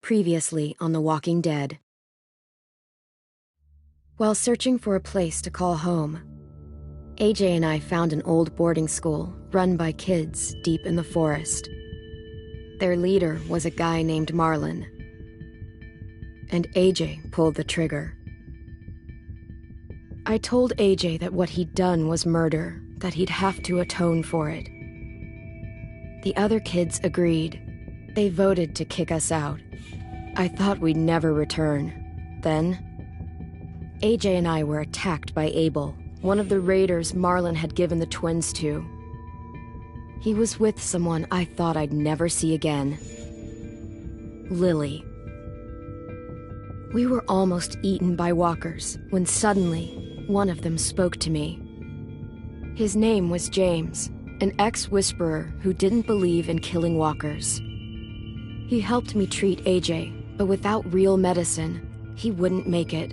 Previously on The Walking Dead. While searching for a place to call home, AJ and I found an old boarding school run by kids deep in the forest. Their leader was a guy named Marlon, and AJ pulled the trigger. I told AJ that what he'd done was murder, that he'd have to atone for it. The other kids agreed. They voted to kick us out. I thought we'd never return. Then, AJ and I were attacked by Abel, one of the raiders Marlon had given the twins to. He was with someone I thought I'd never see again. Lily. We were almost eaten by walkers when suddenly one of them spoke to me. His name was James, an ex-whisperer who didn't believe in killing walkers. He helped me treat AJ, but without real medicine, he wouldn't make it.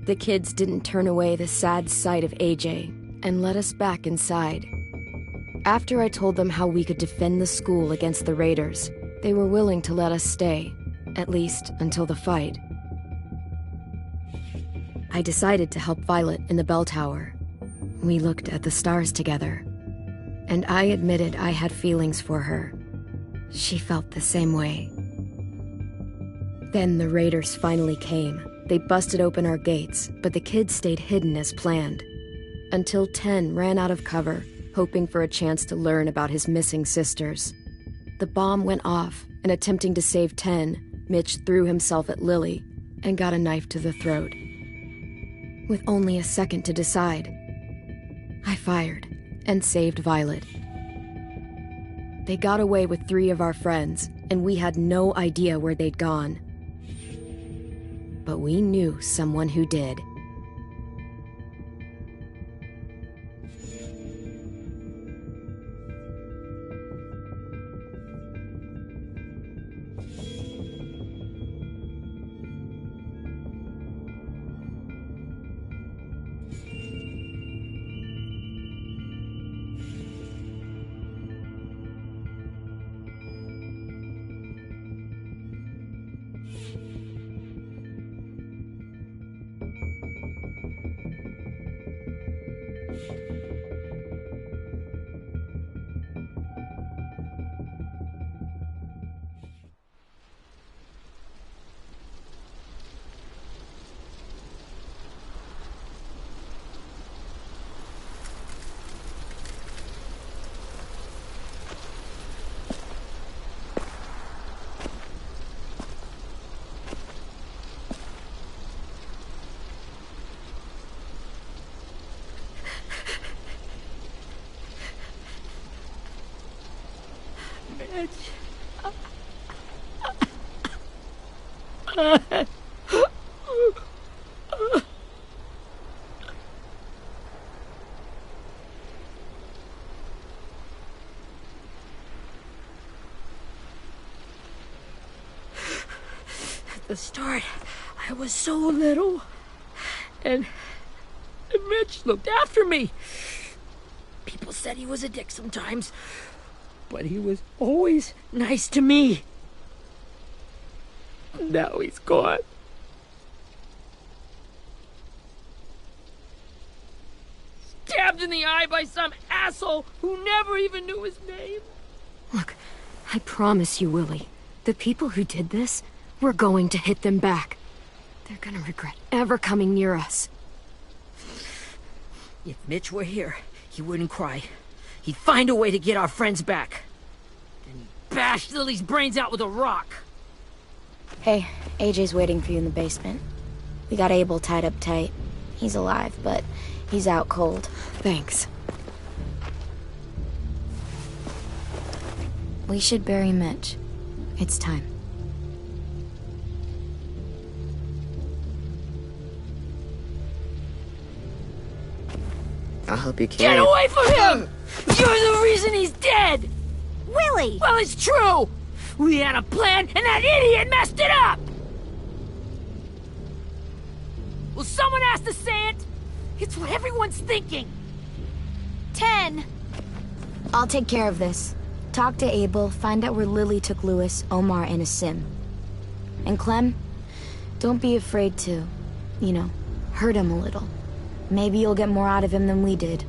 The kids didn't turn away the sad sight of AJ and let us back inside. After I told them how we could defend the school against the raiders, they were willing to let us stay, at least until the fight. I decided to help Violet in the bell tower. We looked at the stars together, and I admitted I had feelings for her. She felt the same way. Then the raiders finally came. They busted open our gates, but the kids stayed hidden as planned. Until 10 ran out of cover, hoping for a chance to learn about his missing sisters. The bomb went off, and attempting to save 10, Mitch threw himself at Lily and got a knife to the throat. With only a second to decide, I fired and saved Violet. They got away with 3 of our friends, and we had no idea where they'd gone. But we knew someone who did. At the start, I was so little, and Mitch looked after me. People said he was a dick sometimes, but he was always nice to me. Now he's gone. Stabbed in the eye by some asshole who never even knew his name. Look, I promise you, Willie, the people who did this, we're going to hit them back. They're gonna regret ever coming near us. If Mitch were here, he wouldn't cry. He'd find a way to get our friends back. Then he'd bash Lily's brains out with a rock. Hey, AJ's waiting for you in the basement. We got Abel tied up tight. He's alive, but he's out cold. Thanks. We should bury Mitch. It's time. I'll help you carry Get away from him! You're the reason he's dead! Willie! Well, it's true! We had a plan, and that idiot messed it up! Well, someone has to say it! It's what everyone's thinking! 10! I'll take care of this. Talk to Abel, find out where Lily took Lewis, Omar, and Asim. And Clem, don't be afraid to, hurt him a little. Maybe you'll get more out of him than we did.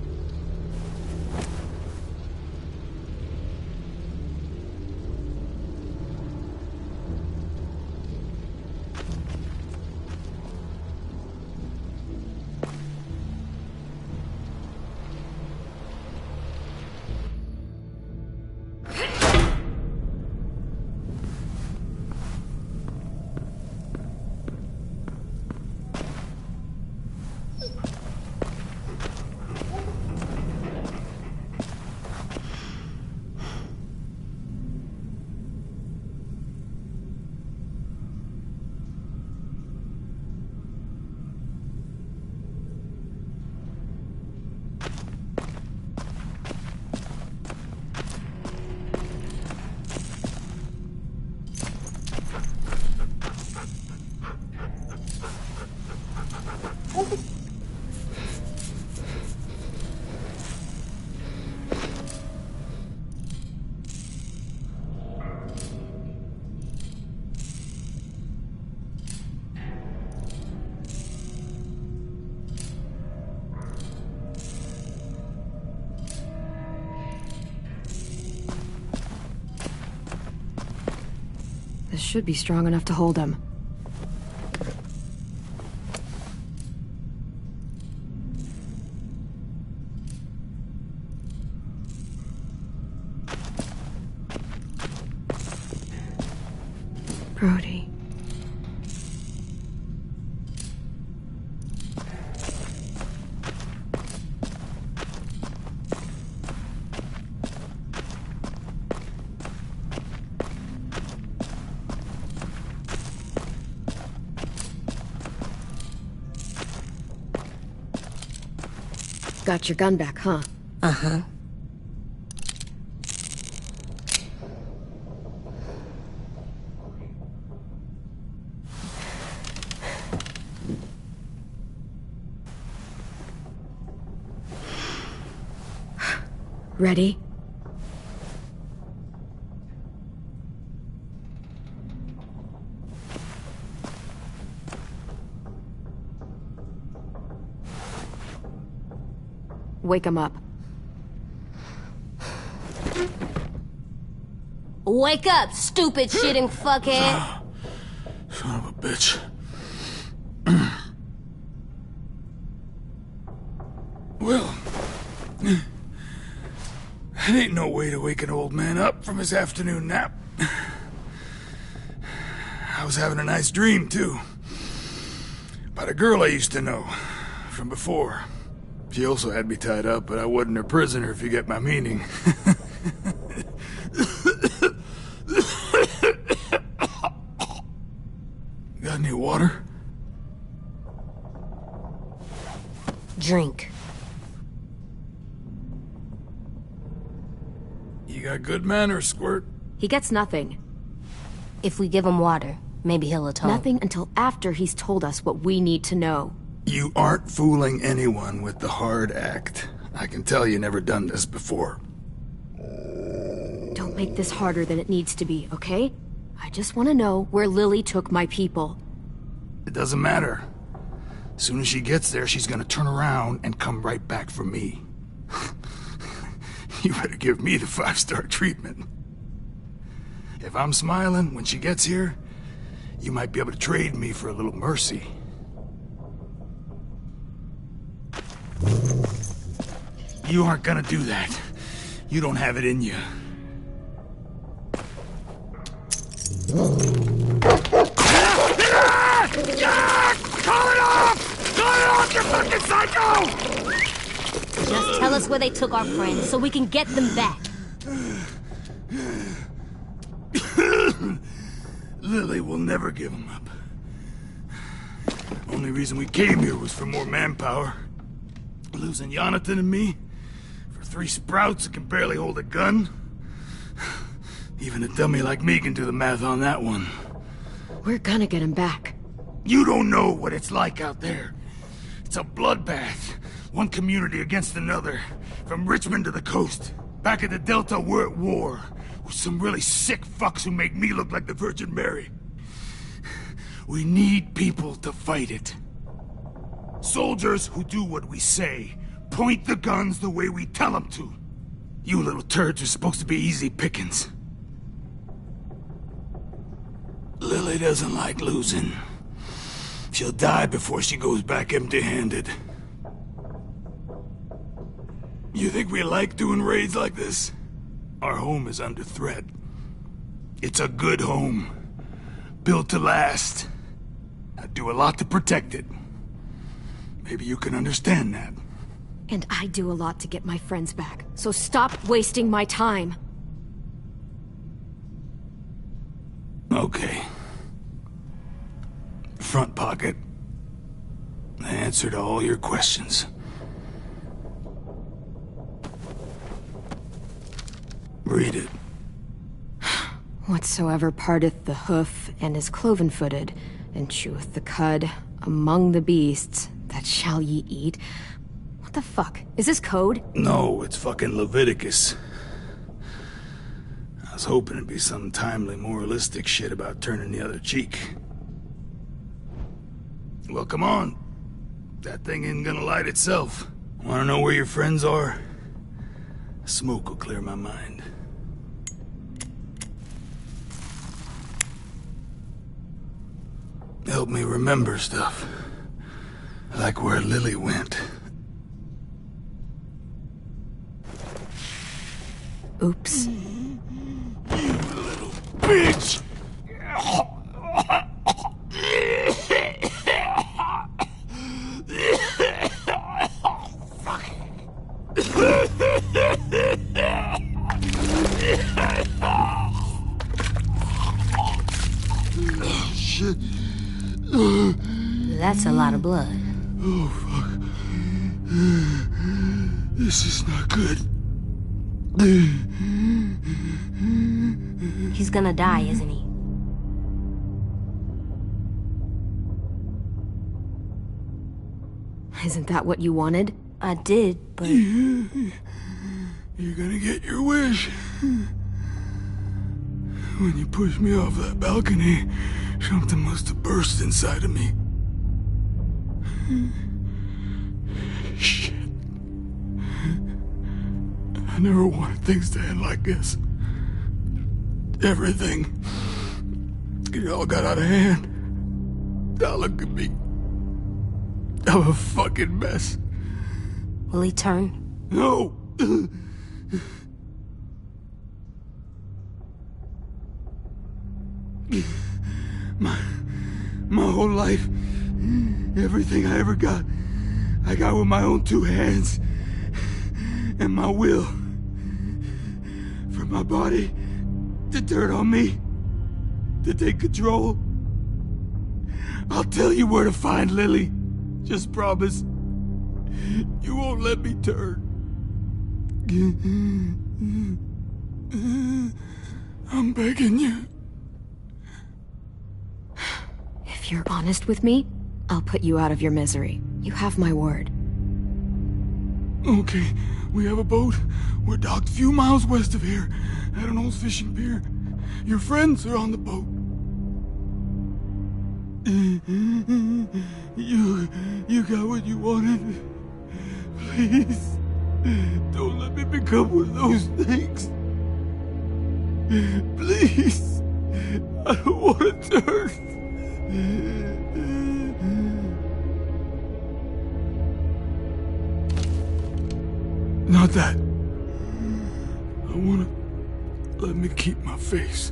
This should be strong enough to hold him. Brody. Got your gun back, huh? Uh-huh. Ready? Wake him up. Wake up, stupid shitting fuckhead! Son of a bitch. Well, that ain't no way to wake an old man up from his afternoon nap. I was having a nice dream, too. About a girl I used to know from before. She also had me tied up, but I wasn't her prisoner, if you get my meaning. Got any water? Drink. You got good manners, Squirt. He gets nothing. If we give him water, maybe he'll atone. Nothing until after he's told us what we need to know. You aren't fooling anyone with the hard act. I can tell you never done this before. Don't make this harder than it needs to be, okay? I just want to know where Lily took my people. It doesn't matter. As soon as she gets there, she's gonna turn around and come right back for me. You better give me the 5-star treatment. If I'm smiling when she gets here, you might be able to trade me for a little mercy. You aren't gonna do that. You don't have it in you. Call it off! Call it off, you fucking psycho! Just tell us where they took our friends so we can get them back. Lily will never give them up. Only reason we came here was for more manpower. Losing Jonathan and me for 3 sprouts that can barely hold a gun. Even a dummy like me can do the math on that one. We're gonna get him back. You don't know what it's like out there. It's a bloodbath. One community against another. From Richmond to the coast. Back at the Delta, we're at war. With some really sick fucks who make me look like the Virgin Mary. We need people to fight it. Soldiers who do what we say. Point the guns the way we tell them to. You little turds are supposed to be easy pickings. Lily doesn't like losing. She'll die before she goes back empty-handed. You think we like doing raids like this? Our home is under threat. It's a good home. Built to last. I'd do a lot to protect it. Maybe you can understand that. And I do a lot to get my friends back, so stop wasting my time. Okay. Front pocket. The answer to all your questions. Read it. Whatsoever parteth the hoof and is cloven-footed, and cheweth the cud among the beasts, that shall ye eat. What the fuck? Is this code? No, it's fucking Leviticus. I was hoping it'd be some timely moralistic shit about turning the other cheek. Well, come on. That thing ain't gonna light itself. Wanna know where your friends are? Smoke will clear my mind. Help me remember stuff. Like where Lily went. Oops. You little bitch! Shit. That's a lot of blood. Oh, fuck. This is not good. He's gonna die, isn't he? Isn't that what you wanted? I did, but... You're gonna get your wish. When you pushed me off that balcony, something must have burst inside of me. Shit. I never wanted things to end like this. Everything. It all got out of hand. Now look at me. I'm a fucking mess. Will he turn? No! My whole life, everything I ever got, I got with my own two hands. And my will. For my body to turn on me, to take control. I'll tell you where to find Lily. Just promise. You won't let me turn. I'm begging you. If you're honest with me, I'll put you out of your misery. You have my word. Okay, we have a boat. We're docked a few miles west of here, at an old fishing pier. Your friends are on the boat. You got what you wanted. Please, don't let me become one of those things. Please, I don't want to turn. Not that. I wanna let me keep my face.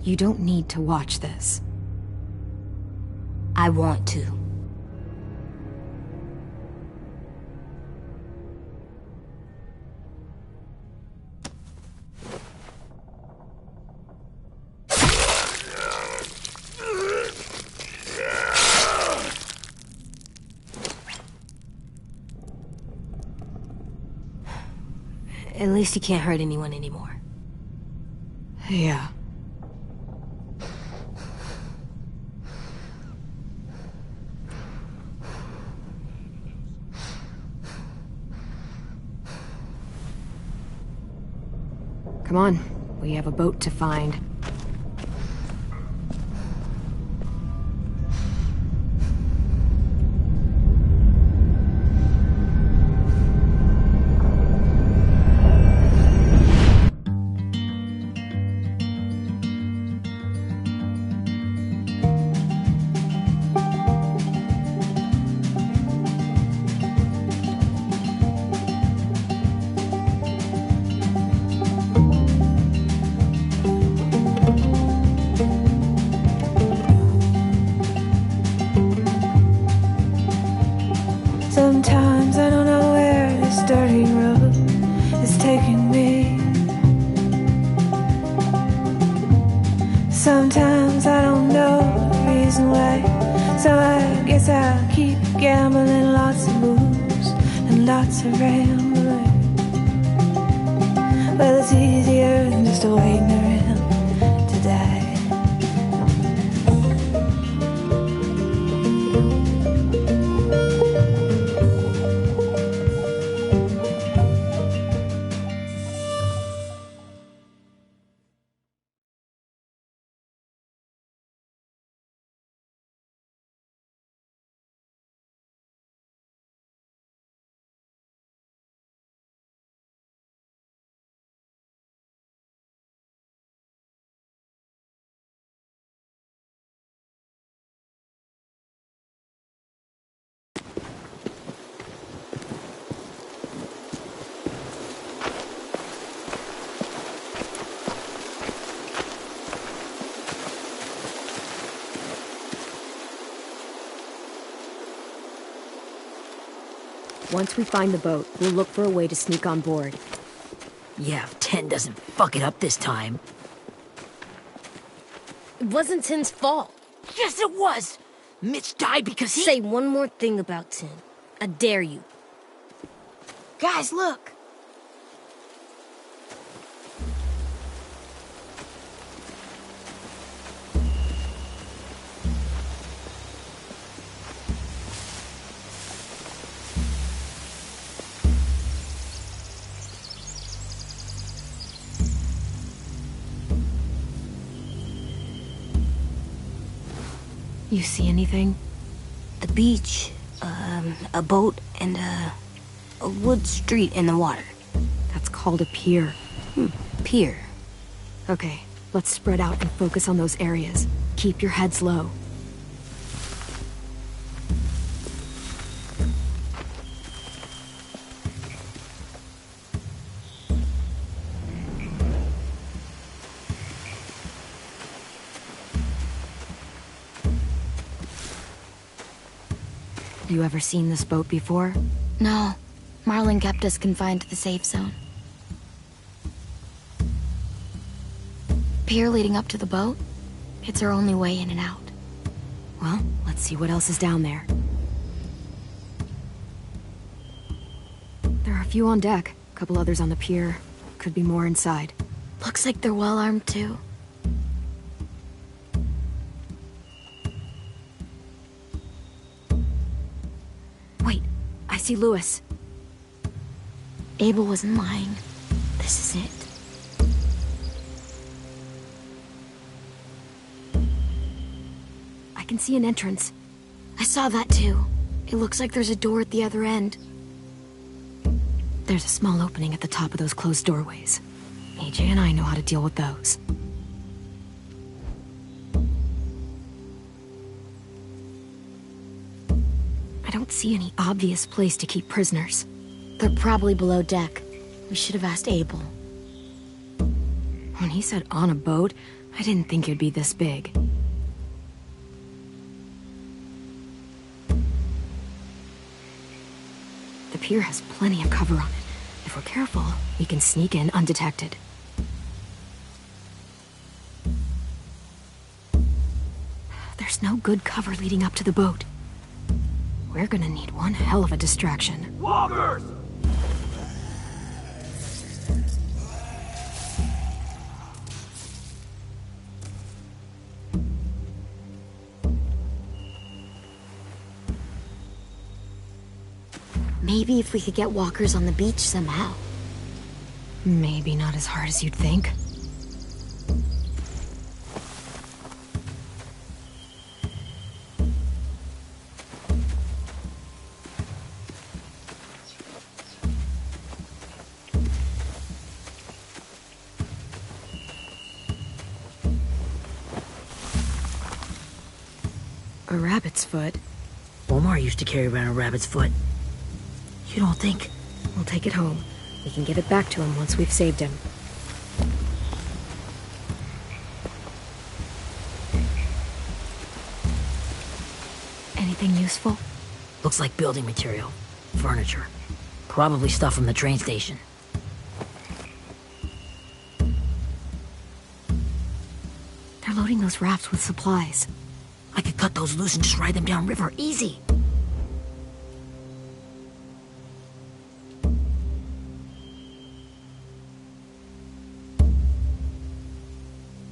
You don't need to watch this. I want to. At least he can't hurt anyone anymore. Yeah. Come on, we have a boat to find. Sometimes I don't know where this dirty road is taking me. Sometimes I don't know the reason why. So I guess I'll keep gambling, lots of moves and lots of rambling. Well, it's easier than just waiting around to die. Once we find the boat, we'll look for a way to sneak on board. Yeah, if 10 doesn't fuck it up this time. It wasn't Tin's fault. Yes, it was! Mitch died because he... Say one more thing about Tin. I dare you. Guys, look! You see anything? The beach, a boat, and a wood street in the water. That's called a pier. Pier. Okay, let's spread out and focus on those areas. Keep your heads low. You ever seen this boat before? No. Marlin kept us confined to the safe zone. Pier leading up to the boat? It's our only way in and out. Well, let's see what else is down there. There are a few on deck, a couple others on the pier. Could be more inside. Looks like they're well armed too. Wait, I see Lewis. Abel wasn't lying. This is it. I can see an entrance. I saw that too. It looks like there's a door at the other end. There's a small opening at the top of those closed doorways. AJ and I know how to deal with those. I don't see any obvious place to keep prisoners. They're probably below deck. We should have asked Abel. When he said on a boat, I didn't think it'd be this big. The pier has plenty of cover on it. If we're careful, we can sneak in undetected. There's no good cover leading up to the boat. We're gonna need one hell of a distraction. Walkers! Maybe if we could get walkers on the beach somehow. Maybe not as hard as you'd think. A rabbit's foot? Omar used to carry around a rabbit's foot. You don't think? We'll take it home. We can give it back to him once we've saved him. Anything useful? Looks like building material. Furniture. Probably stuff from the train station. They're loading those rafts with supplies. I could cut those loose and just ride them downriver. Easy.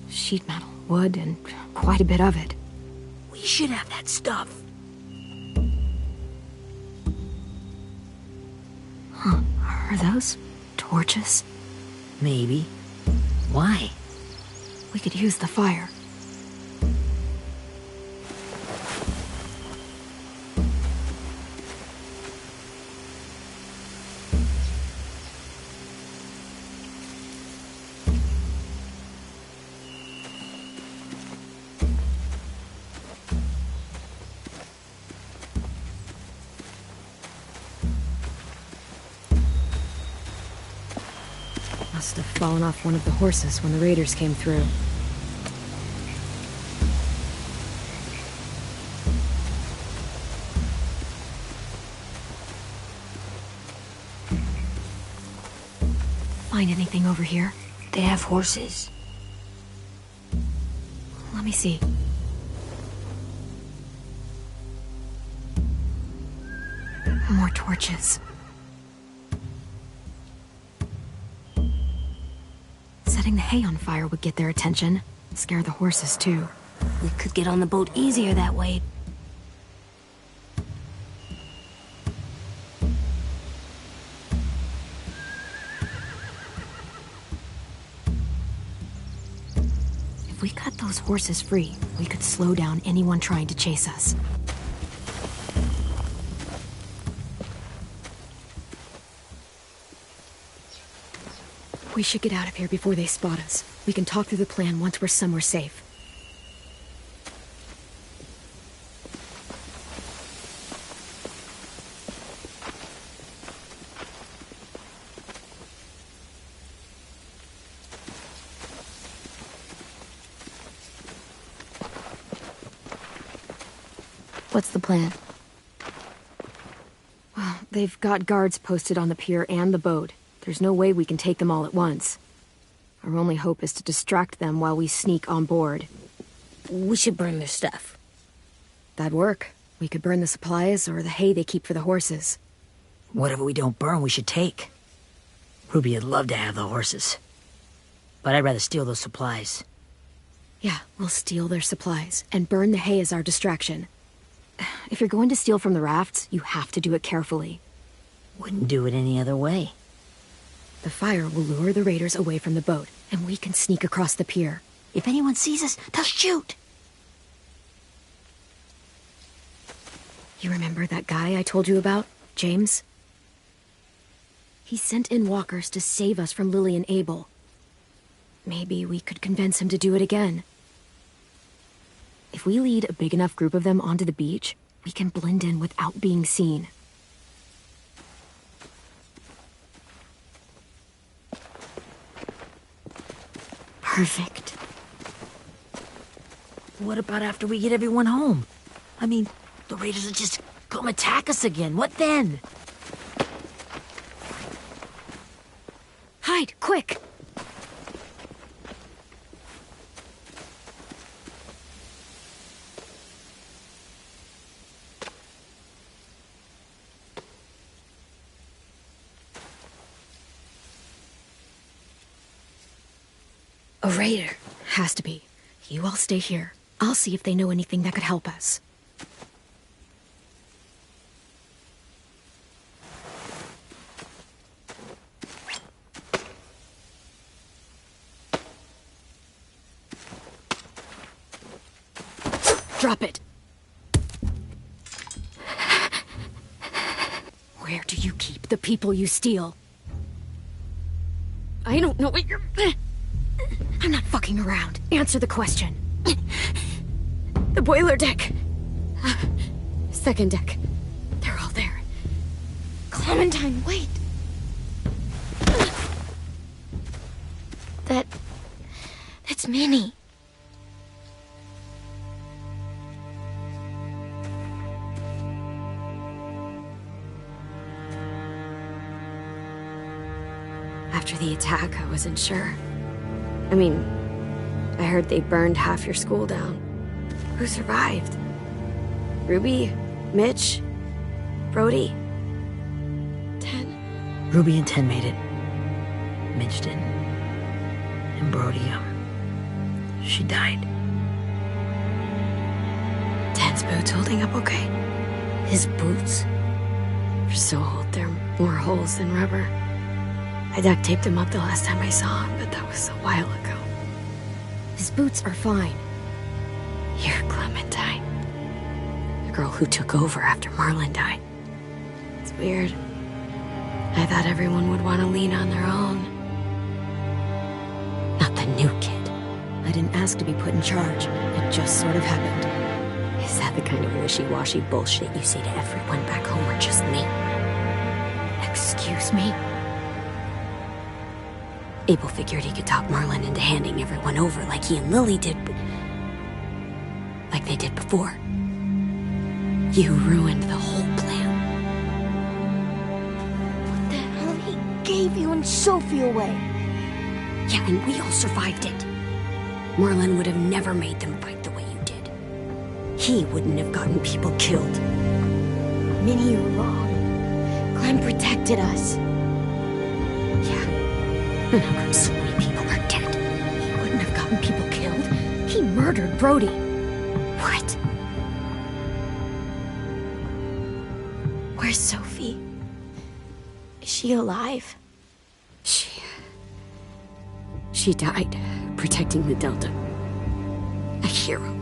Sheet metal, wood, and quite a bit of it. We should have that stuff. Huh. Are those torches? Maybe. Why? We could use the fire. Must have fallen off one of the horses when the raiders came through. Find anything over here? They have horses. Let me see. More torches. Setting the hay on fire would get their attention. Scare the horses, too. We could get on the boat easier that way. If we cut those horses free, we could slow down anyone trying to chase us. We should get out of here before they spot us. We can talk through the plan once we're somewhere safe. What's the plan? Well, they've got guards posted on the pier and the boat. There's no way we can take them all at once. Our only hope is to distract them while we sneak on board. We should burn their stuff. That'd work. We could burn the supplies or the hay they keep for the horses. Whatever we don't burn, we should take. Ruby would love to have the horses. But I'd rather steal those supplies. Yeah, we'll steal their supplies and burn the hay as our distraction. If you're going to steal from the rafts, you have to do it carefully. Wouldn't do it any other way. The fire will lure the raiders away from the boat, and we can sneak across the pier. If anyone sees us, they'll shoot. You remember that guy I told you about, James? He sent in walkers to save us from Lily and Abel. Maybe we could convince him to do it again. If we lead a big enough group of them onto the beach, we can blend in without being seen. Perfect. What about after we get everyone home? I mean, the raiders will just come attack us again. What then? Hide, quick! A raider. Has to be. You all stay here. I'll see if they know anything that could help us. Drop it. Where do you keep the people you steal? I don't know what you're... I'm not fucking around. Answer the question. The boiler deck. Second deck. They're all there. Clementine, wait. That's Minnie. After the attack, I wasn't sure. I mean, I heard they burned half your school down. Who survived? Ruby? Mitch? Brody? 10? Ruby and 10 made it. Mitch didn't. And Brody, she died. 10's boots holding up okay? His boots? They're so old, there are more holes than rubber. I duct taped him up the last time I saw him, but that was a while ago. His boots are fine. You're Clementine. The girl who took over after Marlon died. It's weird. I thought everyone would want to lean on their own. Not the new kid. I didn't ask to be put in charge. It just sort of happened. Is that the kind of wishy-washy bullshit you say to everyone back home or just me? Excuse me? Abel figured he could talk Marlon into handing everyone over like he and Lily did, but... like they did before. You ruined the whole plan. What the hell? He gave you and Sophie away. Yeah, and we all survived it. Marlon would have never made them fight the way you did. He wouldn't have gotten people killed. Minnie, you're wrong. Clem protected us. Yeah. And how come so many people are dead? He wouldn't have gotten people killed. He murdered Brody. What? Where's Sophie? Is she alive? She died protecting the Delta. A hero.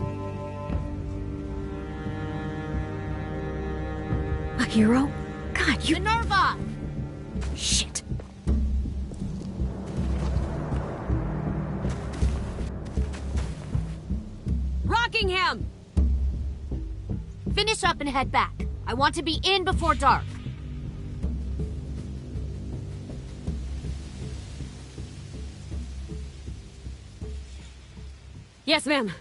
A hero? God, you... Minerva! Shit. Rockingham! Finish up and head back. I want to be in before dark. Yes, ma'am.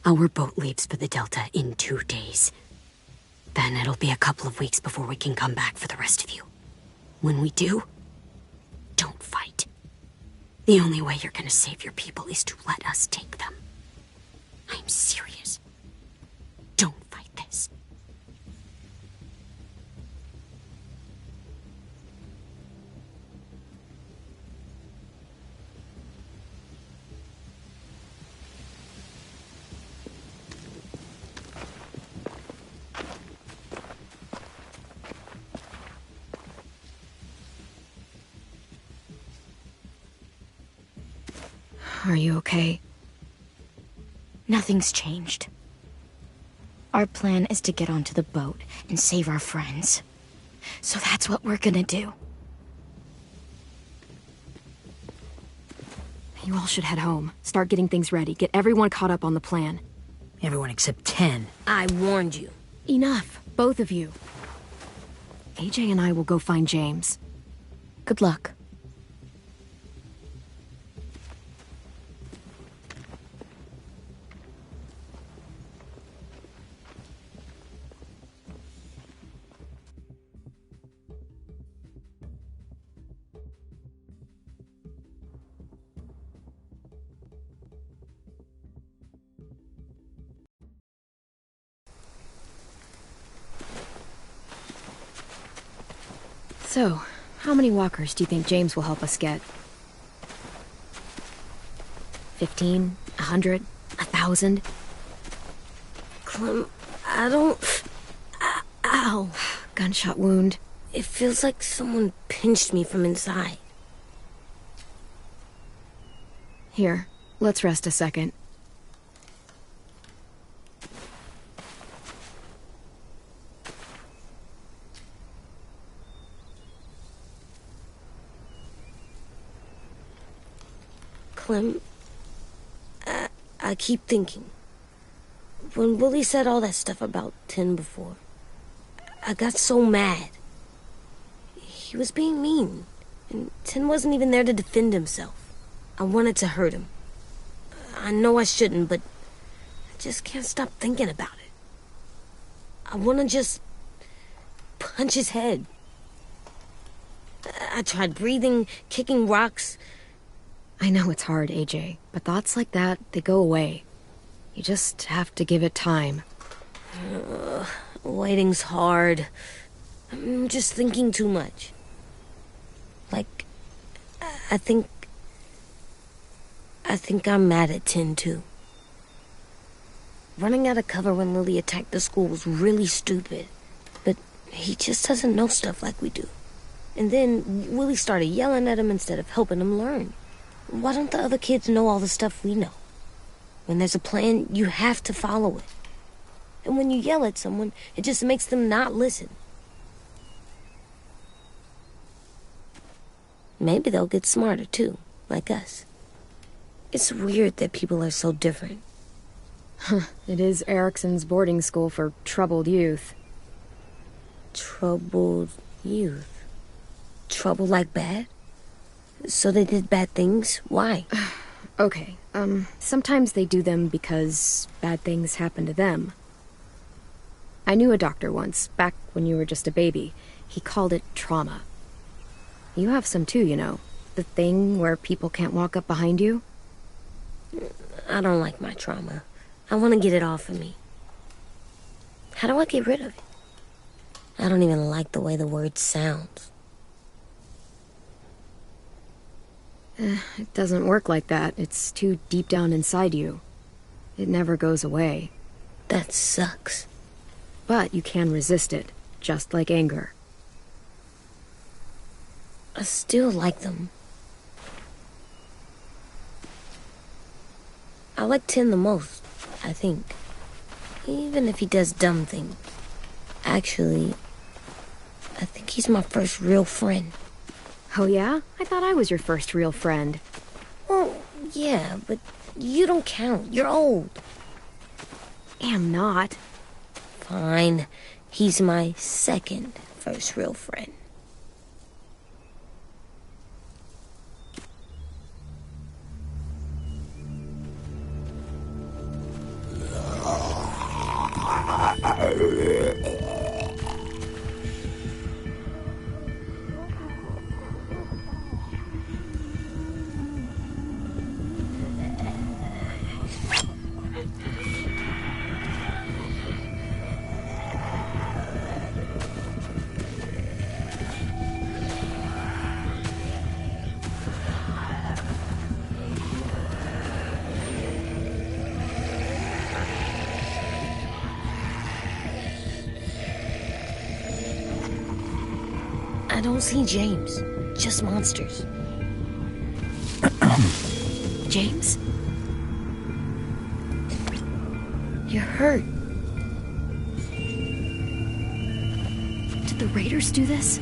Our boat leaves for the Delta in 2 days. Then it'll be a couple of weeks before we can come back for the rest of you. When we do, don't fight. The only way you're gonna save your people is to let us take them. I'm serious. Don't fight this. Are you okay? Nothing's changed. Our plan is to get onto the boat and save our friends. So that's what we're gonna do. You all should head home. Start getting things ready. Get everyone caught up on the plan. Everyone except 10. I warned you. Enough, both of you. AJ and I will go find James. Good luck. So, how many walkers do you think James will help us get? 15? 100? 1,000? Clem, I don't... Ow. Gunshot wound. It feels like someone pinched me from inside. Here, let's rest a second. Clem, I keep thinking. When Willie said all that stuff about Tin before, I got so mad. He was being mean, and Tin wasn't even there to defend himself. I wanted to hurt him. I know I shouldn't, but I just can't stop thinking about it. I want to just punch his head. I tried breathing, kicking rocks. I know it's hard, AJ, but thoughts like that, they go away. You just have to give it time. Waiting's hard. I'm just thinking too much. Like, I think I'm mad at Tin, too. Running out of cover when Lily attacked the school was really stupid. But he just doesn't know stuff like we do. And then Willie started yelling at him instead of helping him learn. Why don't the other kids know all the stuff we know? When there's a plan, you have to follow it. And when you yell at someone, it just makes them not listen. Maybe they'll get smarter, too, like us. It's weird that people are so different. It is Erickson's boarding school for troubled youth. Troubled youth? Trouble like bad? So they did bad things? Why? Okay, sometimes they do them because bad things happen to them. I knew a doctor once, back when you were just a baby. He called it trauma. You have some too, you know. The thing where people can't walk up behind you. I don't like my trauma. I want to get it off of me. How do I get rid of it? I don't even like the way the word sounds. It doesn't work like that. It's too deep down inside you. It never goes away. That sucks. But you can resist it, just like anger. I still like them. I like Tin the most, I think. Even if he does dumb things. Actually, I think he's my first real friend. Oh yeah? I thought I was your first real friend. Well, yeah, but you don't count. You're old. Am not. Fine. He's my second first real friend. I don't see James, just monsters. James? You're hurt. Did the raiders do this?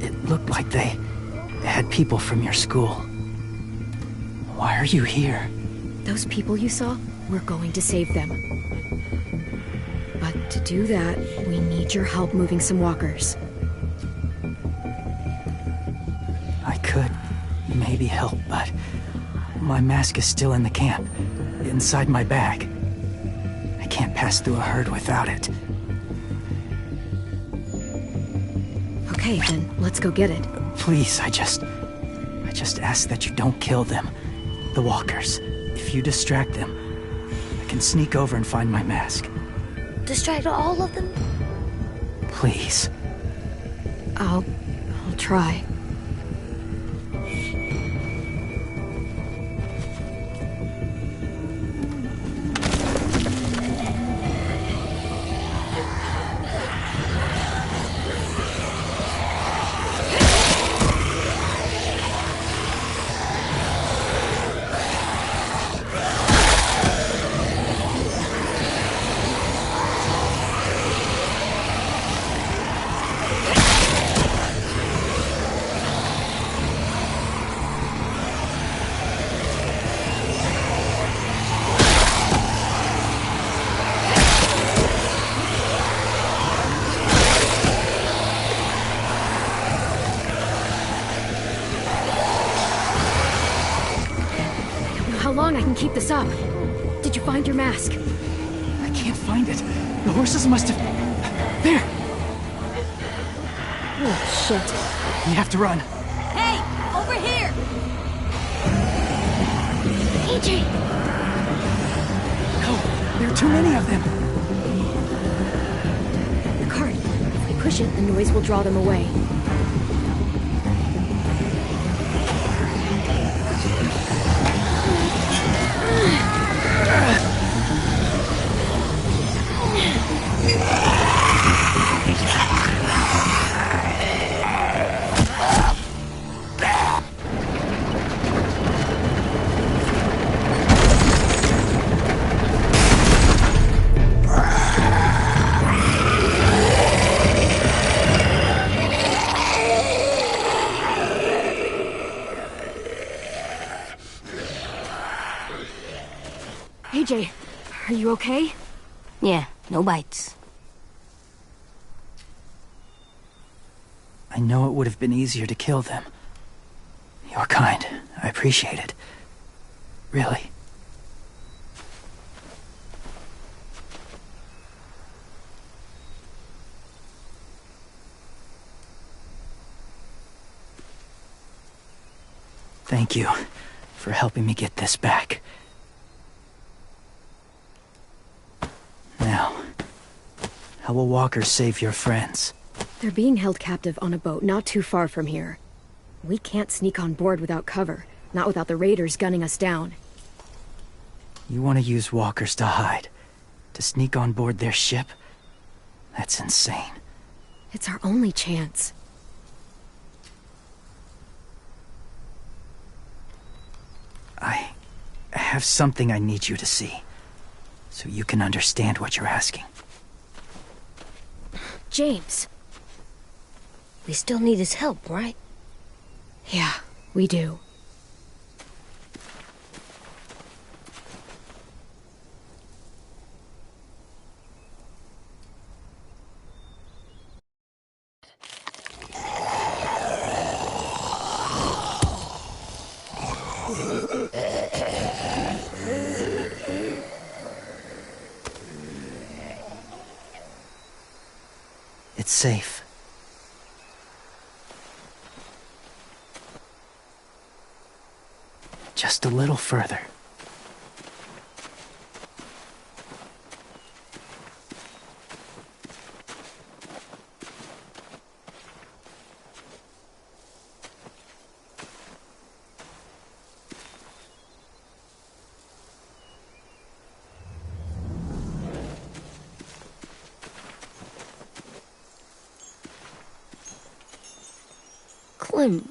It looked like they had people from your school. Why are you here? Those people you saw, we're going to save them. But to do that, we need your help moving some walkers. I could maybe help, but my mask is still in the camp, inside my bag. I can't pass through a herd without it. Okay, then let's go get it. Please, I just ask that you don't kill them. The walkers. If you distract them, I can sneak over and find my mask. Distract all of them? Please. I'll try. keep this up. Did you find your mask? I can't find it. The horses must have... There! Oh, shit. We have to run. Hey! Over here! AJ! No, there are too many of them. The cart. If we push it, the noise will draw them away. AJ, are you okay? Yeah, no bites. I know it would have been easier to kill them. You're kind. I appreciate it. Really. Thank you for helping me get this back. Now, how will walkers save your friends? They're being held captive on a boat not too far from here. We can't sneak on board without cover, not without the raiders gunning us down. You want to use walkers to hide? To sneak on board their ship? That's insane. It's our only chance. I have something I need you to see, so you can understand what you're asking. James. We still need his help, right? Yeah, we do. It's safe. Just a little further. Clem,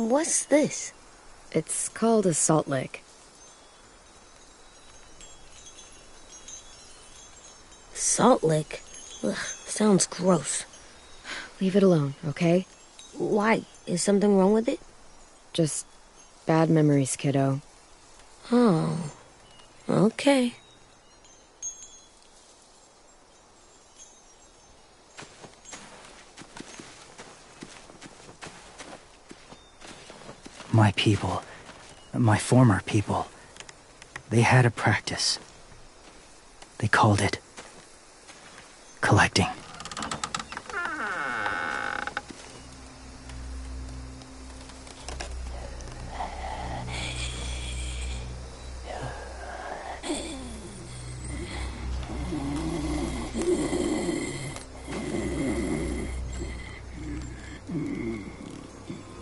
what's this? It's called a salt lick. Salt lick? Ugh, sounds gross. Leave it alone, okay? Why? Is something wrong with it? Just bad memories, kiddo. Oh, okay. My people, my former people, they had a practice. They called it collecting.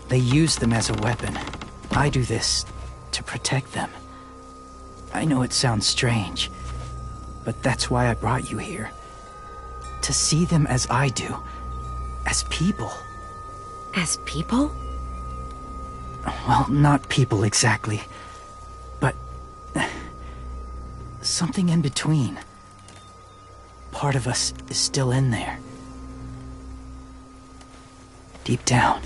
They use them as a weapon. I do this to protect them. I know it sounds strange, but that's why I brought you here. To see them as I do. As people. As people? Well, not people exactly, but something in between. Part of us is still in there. Deep down.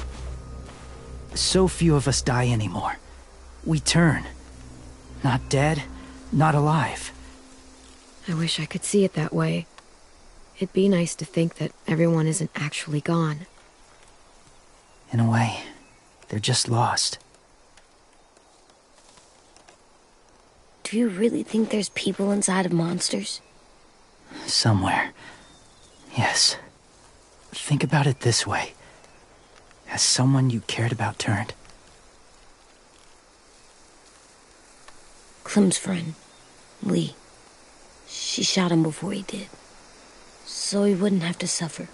So few of us die anymore. We turn. Not dead, not alive. I wish I could see it that way. It'd be nice to think that everyone isn't actually gone. In a way, they're just lost. Do you really think there's people inside of monsters? Somewhere. Yes. Think about it this way. Has someone you cared about turned? Clem's friend, Lee. She shot him before he did. So he wouldn't have to suffer.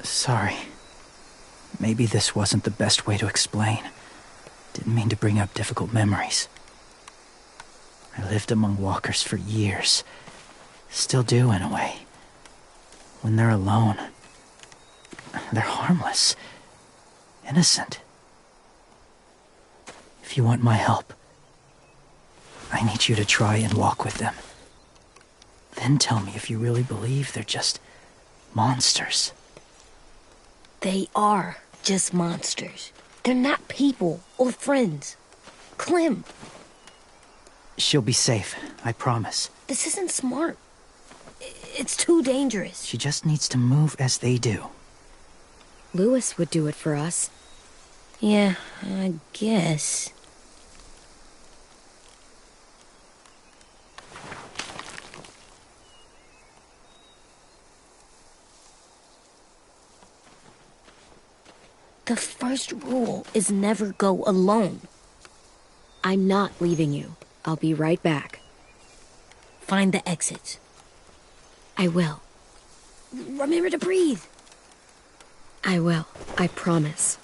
Sorry. Maybe this wasn't the best way to explain. Didn't mean to bring up difficult memories. I lived among walkers for years. Still do, in a way. When they're alone, they're harmless. Innocent. If you want my help, I need you to try and walk with them. Then tell me if you really believe they're just monsters. They are just monsters. They're not people or friends. Clem, She'll be safe, I promise. this isn't smart. It's too dangerous. She just needs to move as they do. Lewis would do it for us. Yeah, I guess. The first rule is never go alone. I'm not leaving you. I'll be right back. Find the exits. I will. Remember to breathe. I will. I promise.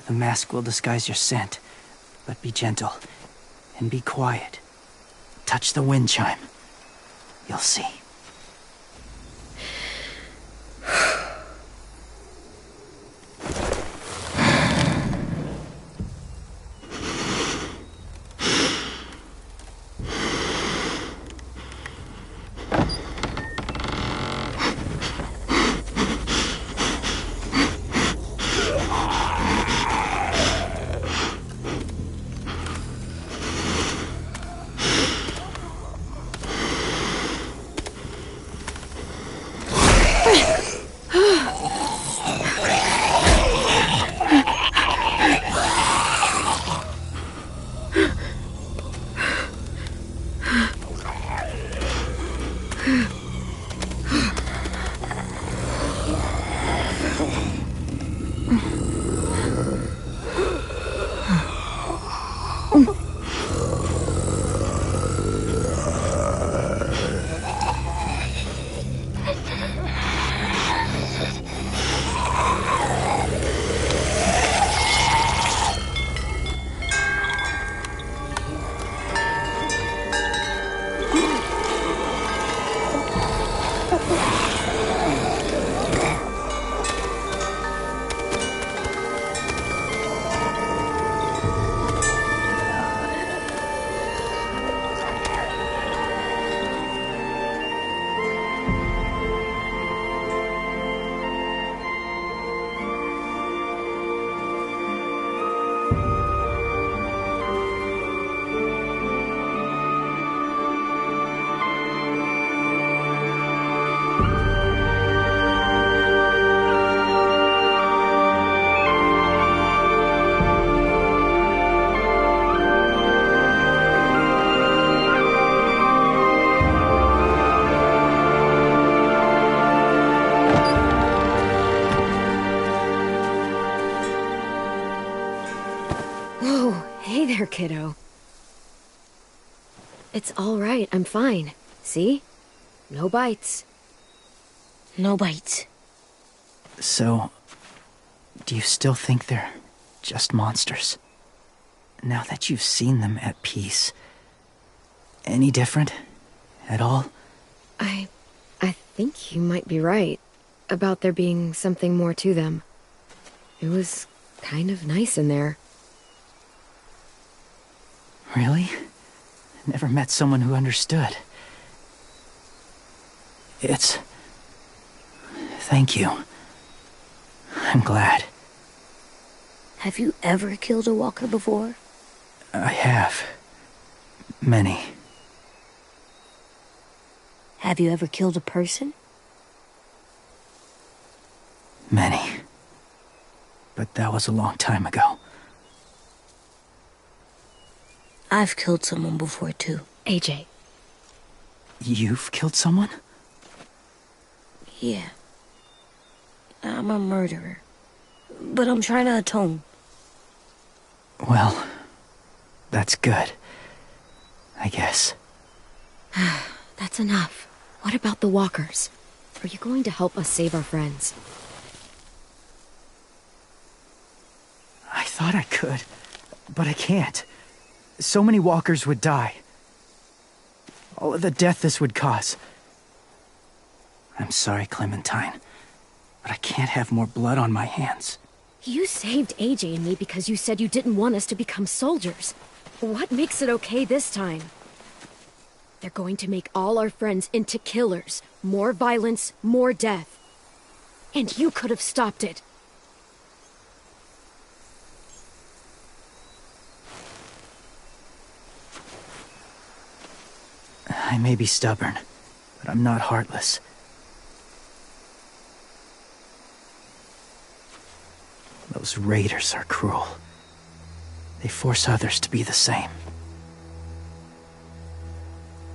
The mask will disguise your scent, but be gentle and be quiet. Touch the wind chime. You'll see. Kiddo. It's all right. I'm fine. See? No bites. No bites. So, do you still think they're just monsters? Now that you've seen them at peace, any different at all? I think you might be right about there being something more to them. It was kind of nice in there. Really? Never met someone who understood. Thank you. I'm glad. Have you ever killed a walker before? I have. Many. Have you ever killed a person? Many. But that was a long time ago. I've killed someone before, too. AJ. You've killed someone? Yeah. I'm a murderer. But I'm trying to atone. Well, that's good. I guess. That's enough. What about the walkers? Are you going to help us save our friends? I thought I could, but I can't. So many walkers would die. All of the death this would cause. I'm sorry, Clementine, but I can't have more blood on my hands. You saved AJ and me because you said you didn't want us to become soldiers. What makes it okay this time? They're going to make all our friends into killers. More violence, more death. And you could have stopped it. I may be stubborn, but I'm not heartless. Those raiders are cruel. They force others to be the same.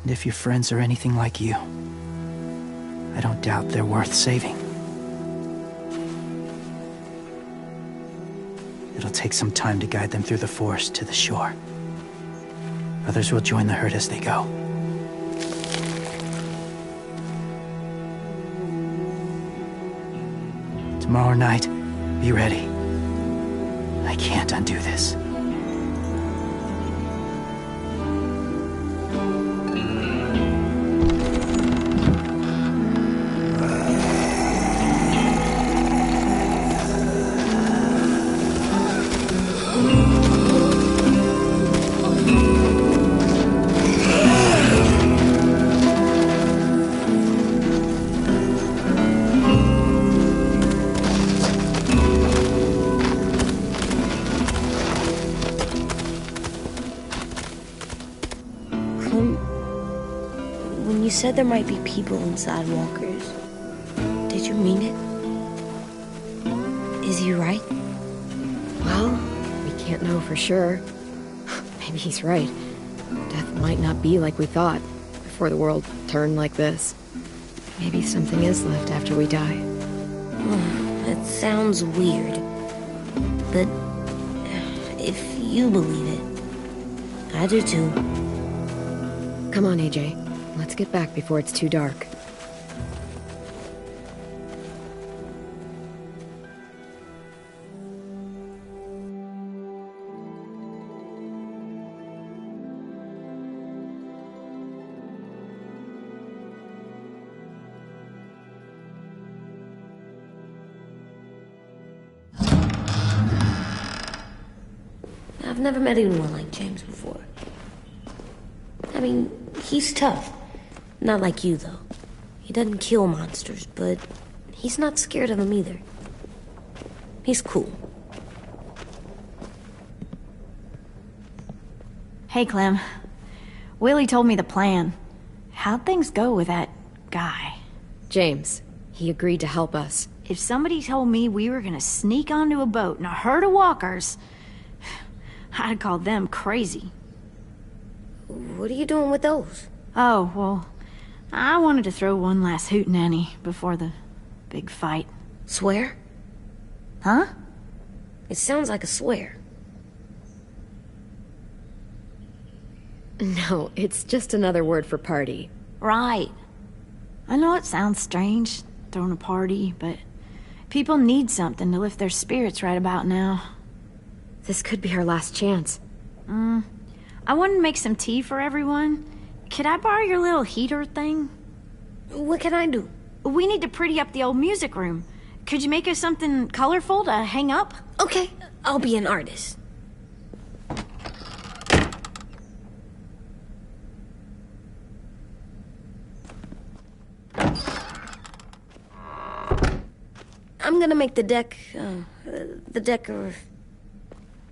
And if your friends are anything like you, I don't doubt they're worth saving. It'll take some time to guide them through the forest to the shore. Others will join the herd as they go. Tomorrow night, be ready. I can't undo this. When you said there might be people inside walkers, did you mean it? Is he right? Well, we can't know for sure. Maybe he's right. Death might not be like we thought before the world turned like this. Maybe something is left after we die. That sounds weird. But if you believe it, I do too. Come on, AJ. Let's get back before it's too dark. I've never met anyone like James before. I mean, he's tough. Not like you, though. He doesn't kill monsters, but he's not scared of them either. He's cool. Hey, Clem. Willie told me the plan. How'd things go with that guy? James, he agreed to help us. If somebody told me we were gonna sneak onto a boat in a herd of walkers, I'd call them crazy. What are you doing with those? Oh, well, I wanted to throw one last hootenanny before the big fight. Swear? Huh? It sounds like a swear. No, it's just another word for party. Right. I know it sounds strange, throwing a party, but people need something to lift their spirits right about now. This could be our last chance. I wanted to make some tea for everyone. Could I borrow your little heater thing? What can I do? We need to pretty up the old music room. Could you make us something colorful to hang up? Okay, I'll be an artist. I'm gonna make the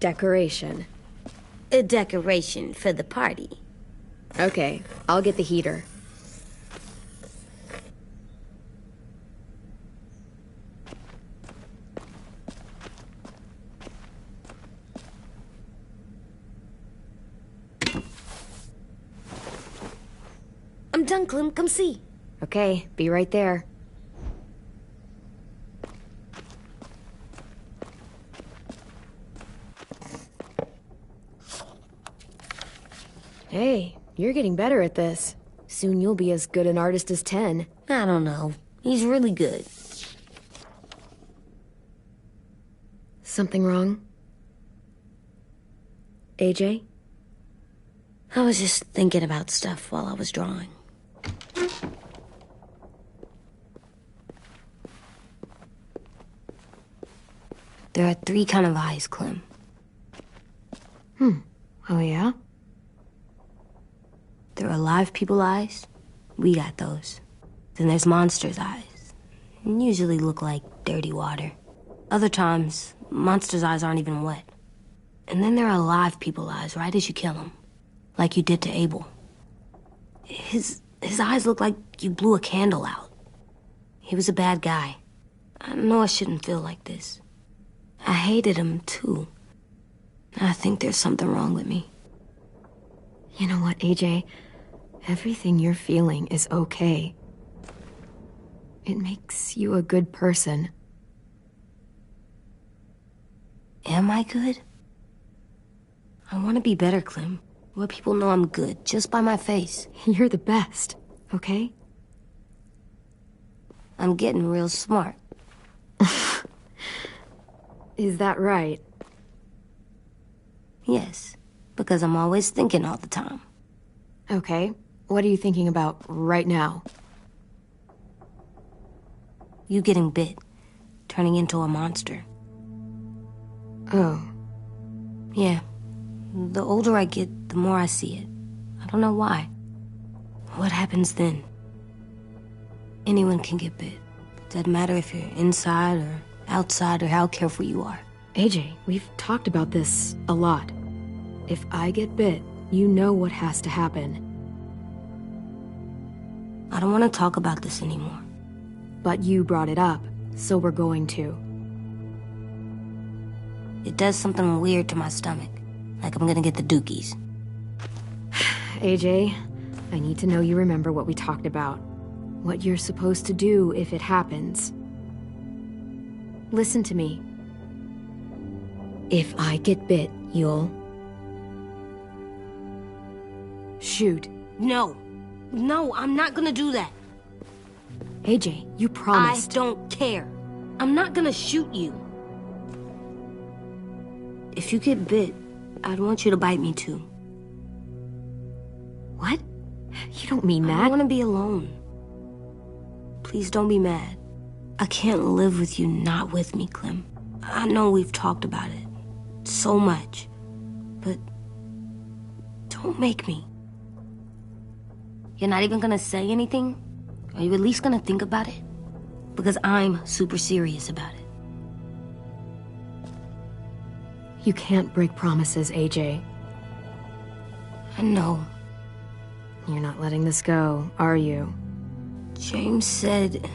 Decoration. a decoration for the party. Okay, I'll get the heater. I'm done, Clem. Come see. Okay, be right there. Hey, you're getting better at this. Soon you'll be as good an artist as 10. I don't know. He's really good. Something wrong? AJ? I was just thinking about stuff while I was drawing. There are 3 kind of eyes, Clem. Oh yeah? There are live people eyes. We got those. Then there's monsters' eyes. Usually look like dirty water. Other times, monsters' eyes aren't even wet. And then there are live people eyes right as you kill them. Like you did to Abel. His eyes look like you blew a candle out. He was a bad guy. I know I shouldn't feel like this. I hated him, too. I think there's something wrong with me. You know what, AJ? Everything you're feeling is okay. It makes you a good person. Am I good? I want to be better, Clem. Let people know I'm good, just by my face. You're the best, okay? I'm getting real smart. Is that right? Yes, because I'm always thinking all the time. Okay, what are you thinking about right now? You getting bit, turning into a monster. Oh. Yeah. The older I get, the more I see it. I don't know why. What happens then? Anyone can get bit. Doesn't matter if you're inside or outside or how careful you are. AJ, we've talked about this a lot. If I get bit, you know what has to happen. I don't want to talk about this anymore. But you brought it up, so we're going to. It does something weird to my stomach. Like I'm gonna get the dookies. AJ, I need to know you remember what we talked about. What you're supposed to do if it happens. Listen to me. If I get bit, you'll... shoot. No. No, I'm not gonna do that. AJ, you promised. I don't care. I'm not gonna shoot you. If you get bit, I'd want you to bite me too. What? You don't mean that. I want to be alone. Please don't be mad. I can't live with you not with me, Clem. I know we've talked about it so much, but don't make me. You're not even gonna say anything? Are you at least gonna think about it? Because I'm super serious about it. You can't break promises, AJ. I know. You're not letting this go, are you? James said...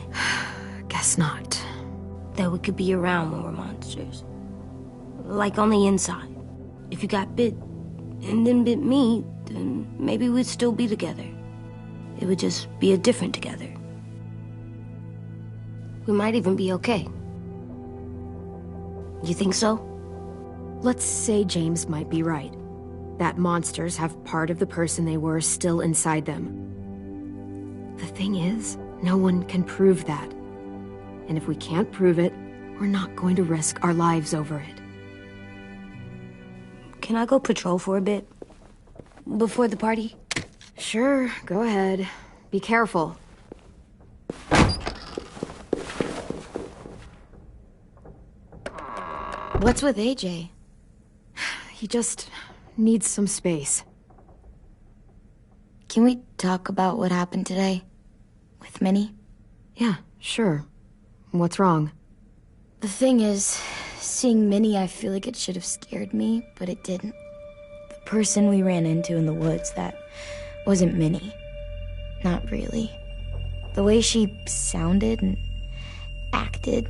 Guess not. that we could be around when we're monsters. Like on the inside. If you got bit and then bit me, then maybe we'd still be together. It would just be a different together. We might even be okay. You think so? Let's say James might be right. That monsters have part of the person they were still inside them. The thing is, no one can prove that. And if we can't prove it, we're not going to risk our lives over it. Can I go patrol for a bit? Before the party? Sure, go ahead. Be careful. What's with AJ? He just needs some space. Can we talk about what happened today? With Minnie? Yeah, sure. What's wrong? The thing is, seeing Minnie, I feel like it should have scared me, but it didn't. The person we ran into in the woods, that wasn't Minnie. Not really. The way she sounded and acted,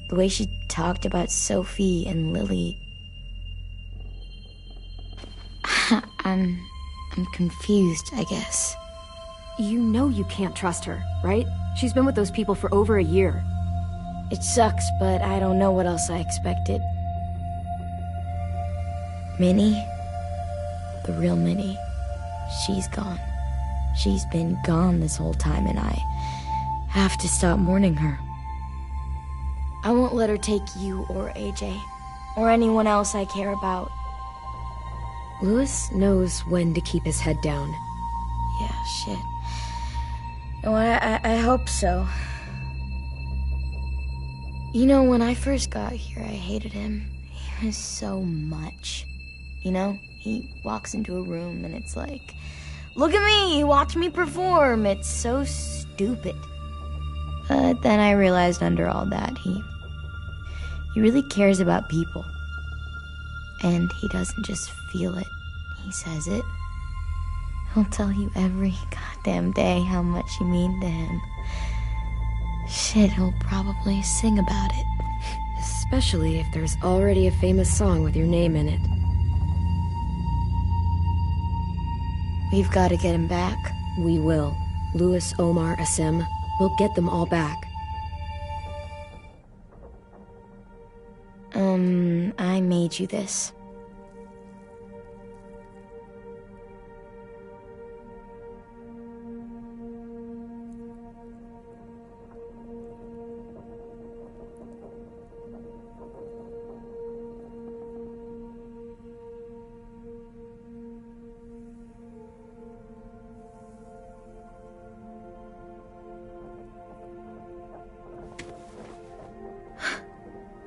the way she talked about Sophie and Lily. I'm confused, I guess. You know you can't trust her, right? She's been with those people for over a year. It sucks, but I don't know what else I expected. Minnie, the real Minnie, she's gone. She's been gone this whole time, and I have to stop mourning her. I won't let her take you or AJ, or anyone else I care about. Louis knows when to keep his head down. Yeah, shit. No, I hope so. You know, when I first got here, I hated him. He was so much. You know, he walks into a room and it's like, look at me, watch me perform. It's so stupid. But then I realized under all that, he really cares about people. And he doesn't just feel it, he says it. He'll tell you every goddamn day how much you mean to him. Shit, he'll probably sing about it. Especially if there's already a famous song with your name in it. We've got to get him back. We will. Louis, Omar, Asim. We'll get them all back. I made you this.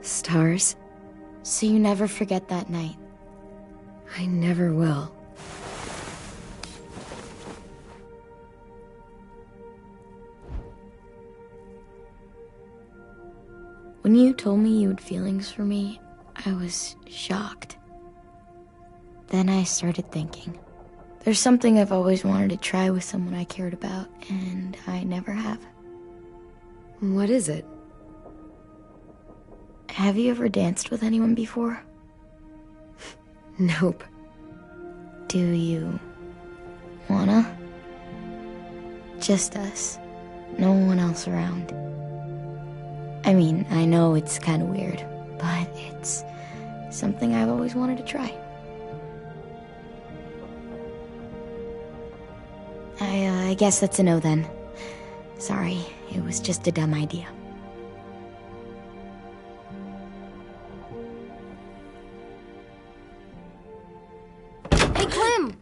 Stars? So you never forget that night. I never will. When you told me you had feelings for me, I was shocked. Then I started thinking. There's something I've always wanted to try with someone I cared about, and I never have. What is it? Have you ever danced with anyone before? Nope. Do you wanna? Just us. No one else around. I mean, I know it's kind of weird, but it's something I've always wanted to try. I guess that's a no then. Sorry, it was just a dumb idea. Hey, Clem!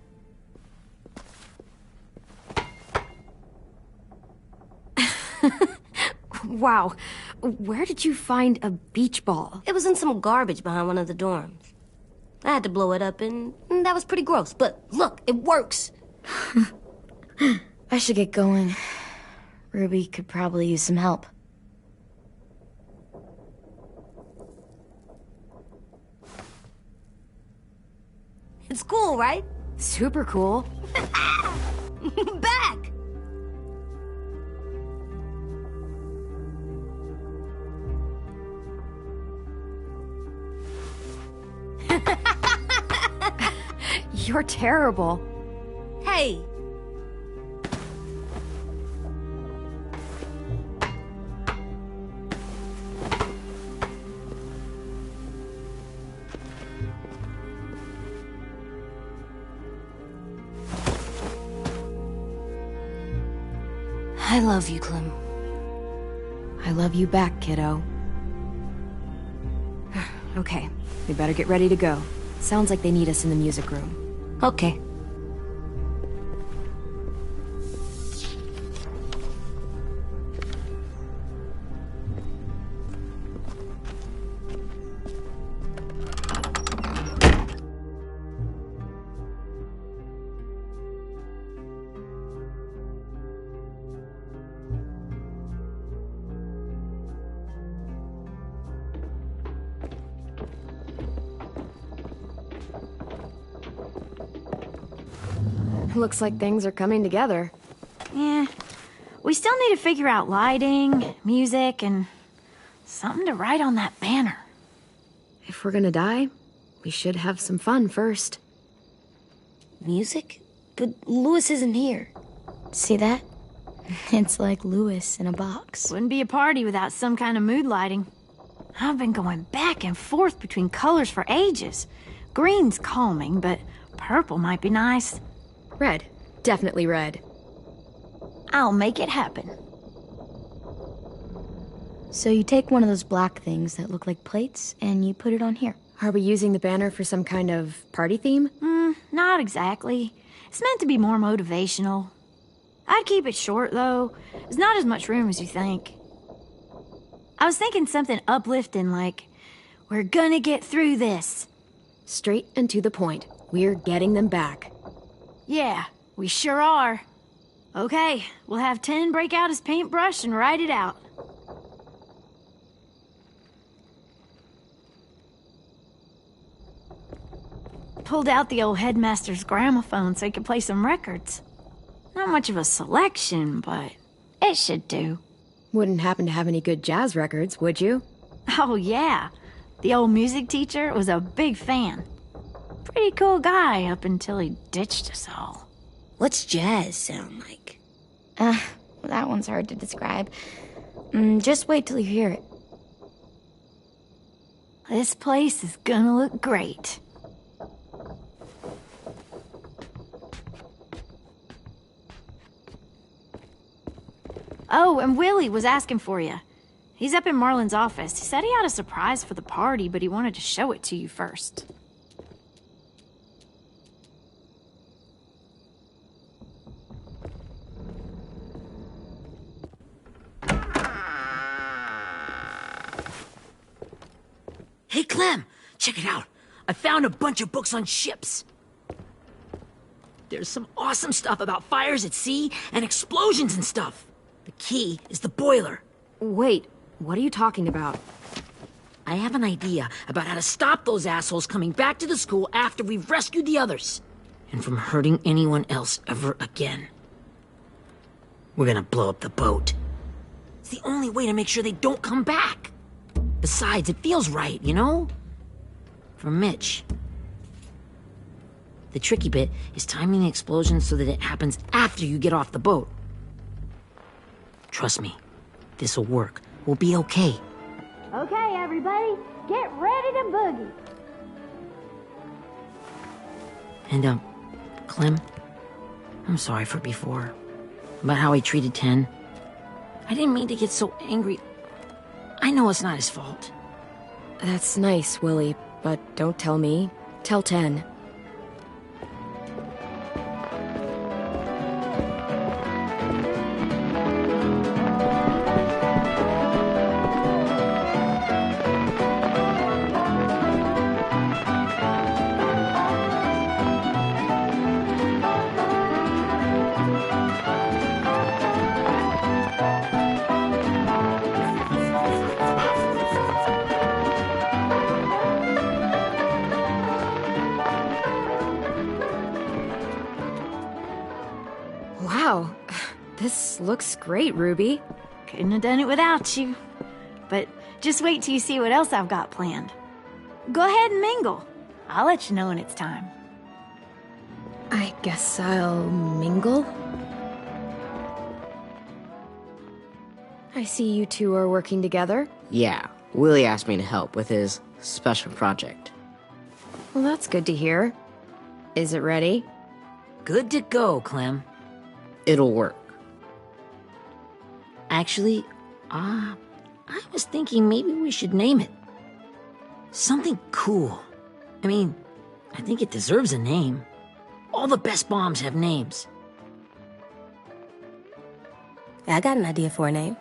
Wow. Where did you find a beach ball? It was in some garbage behind one of the dorms. I had to blow it up, and that was pretty gross. But look, it works. I should get going. Ruby could probably use some help. It's cool, right? Super cool. Back! You're terrible. Hey! I love you, Clem. I love you back, kiddo. Okay, we better get ready to go. Sounds like they need us in the music room. Okay. Looks like things are coming together. Yeah. We still need to figure out lighting, music, and something to write on that banner. If we're gonna die, we should have some fun first. Music? But Louis isn't here. See that? It's like Lewis in a box. Wouldn't be a party without some kind of mood lighting. I've been going back and forth between colors for ages. Green's calming, but purple might be nice. Red. Definitely red. I'll make it happen. So you take one of those black things that look like plates, and you put it on here. Are we using the banner for some kind of party theme? Not exactly. It's meant to be more motivational. I'd keep it short, though. There's not as much room as you think. I was thinking something uplifting like, we're gonna get through this. Straight and to the point. We're getting them back. Yeah, we sure are. Okay, we'll have 10 break out his paintbrush and write it out. Pulled out the old headmaster's gramophone so he could play some records. Not much of a selection, but it should do. Wouldn't happen to have any good jazz records, would you? Oh, yeah. The old music teacher was a big fan. Pretty cool guy up until he ditched us all. What's jazz sound like? That one's hard to describe. Just wait till you hear it. This place is gonna look great. Oh, and Willie was asking for you. He's up in Marlin's office. He said he had a surprise for the party, but he wanted to show it to you first. Hey, Clem, check it out. I found a bunch of books on ships. There's some awesome stuff about fires at sea and explosions and stuff. The key is the boiler. Wait, what are you talking about? I have an idea about how to stop those assholes coming back to the school after we've rescued the others. And from hurting anyone else ever again. We're gonna blow up the boat. It's the only way to make sure they don't come back. Besides, it feels right, you know? For Mitch. The tricky bit is timing the explosion so that it happens after you get off the boat. Trust me, this'll work. We'll be okay. Okay, everybody, get ready to boogie. And, Clem, I'm sorry for before. About how he treated Ten. I didn't mean to get so angry. I know it's not his fault. That's nice, Willie, but don't tell me. Tell 10. Wow, this looks great, Ruby. Couldn't have done it without you. But just wait till you see what else I've got planned. Go ahead and mingle. I'll let you know when it's time. I guess I'll mingle? I see you two are working together. Yeah, Willie asked me to help with his special project. Well, that's good to hear. Is it ready? Good to go, Clem. It'll work. Actually, I was thinking maybe we should name it. Something cool. I mean, I think it deserves a name. All the best bombs have names. I got an idea for a name.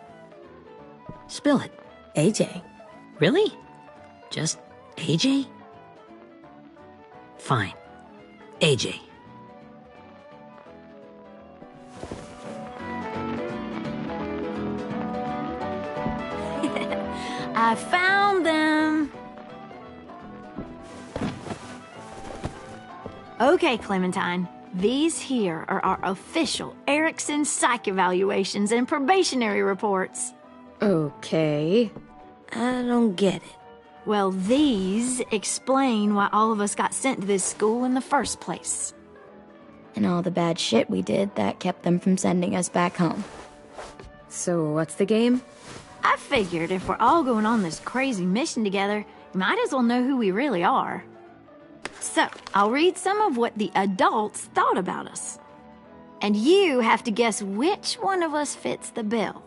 Spill it. AJ. Really? Just AJ? Fine. AJ. I found them. Okay, Clementine. These here are our official Erickson psych evaluations and probationary reports. Okay. I don't get it. Well, these explain why all of us got sent to this school in the first place. and all the bad shit we did that kept them from sending us back home. So what's the game? I figured if we're all going on this crazy mission together, we might as well know who we really are. So, I'll read some of what the adults thought about us. And you have to guess which one of us fits the bill.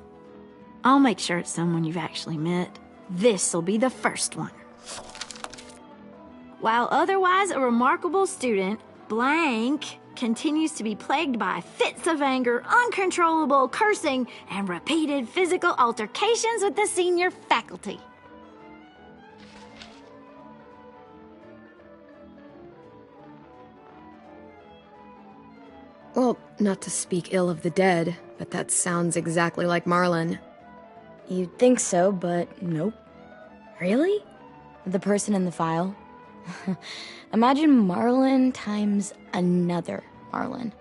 I'll make sure it's someone you've actually met. This'll be the first one. While otherwise a remarkable student, blank continues to be plagued by fits of anger, uncontrollable cursing, and repeated physical altercations with the senior faculty. Well, not to speak ill of the dead, but that sounds exactly like Marlon. You'd think so, but nope. Really? The person in the file. Imagine Marlon times another Marlon.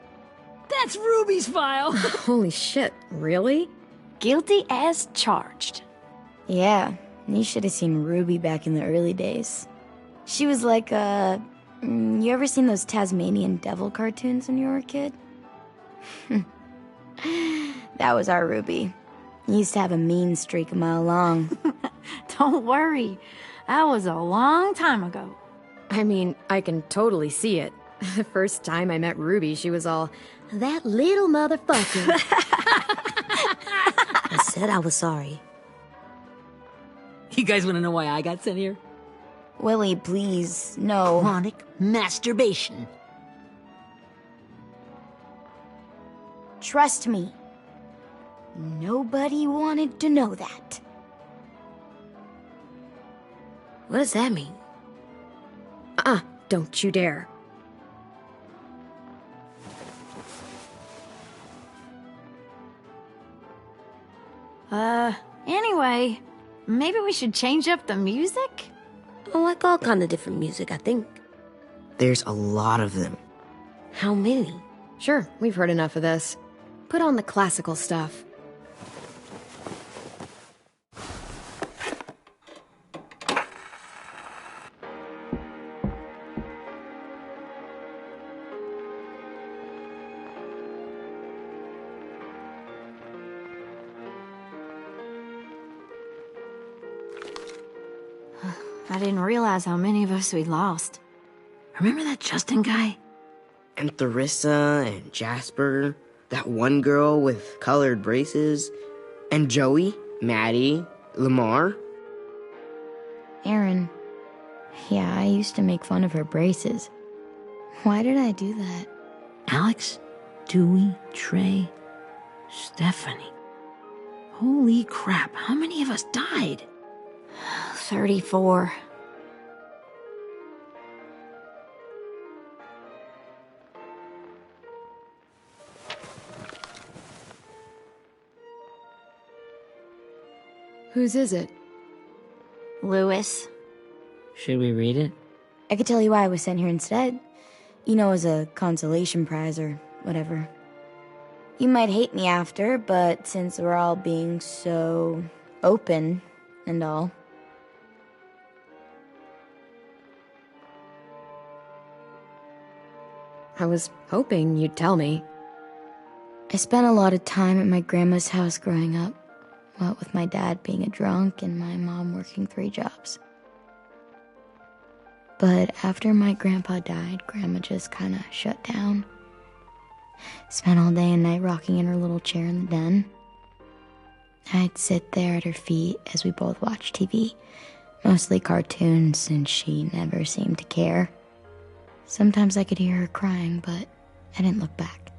That's Ruby's file. Holy shit, really? Guilty as charged. Yeah, you should have seen Ruby back in the early days. She was like you ever seen those Tasmanian devil cartoons when you were a kid? That was our Ruby. He used to have a mean streak a mile long. Don't worry, that was a long time ago. I mean, I can totally see it. The first time I met Ruby, she was all, "That little motherfucker." I said I was sorry. You guys want to know why I got sent here? Willie, please, no. Chronic masturbation. Trust me. Nobody wanted to know that. What does that mean? Don't you dare. Anyway, maybe we should change up the music? I like all kind of different music, I think. There's a lot of them. How many? Sure, we've heard enough of this. Put on the classical stuff. I didn't realize how many of us we'd lost. Remember that Justin guy? And Theresa and Jasper, that one girl with colored braces, and Joey, Maddie, Lamar. Aaron. Yeah, I used to make fun of her braces. Why did I do that? Alex, Dewey, Trey, Stephanie. Holy crap, how many of us died? 34. Whose is it? Lewis. Should we read it? I could tell you why I was sent here instead. You know, as a consolation prize or whatever. You might hate me after, but since we're all being so open and all. I was hoping you'd tell me. I spent a lot of time at my grandma's house growing up. What with my dad being a drunk and my mom working 3 jobs. But after my grandpa died, Grandma just kinda shut down. Spent all day and night rocking in her little chair in the den. I'd sit there at her feet as we both watched TV. Mostly cartoons, since she never seemed to care. Sometimes I could hear her crying, but I didn't look back.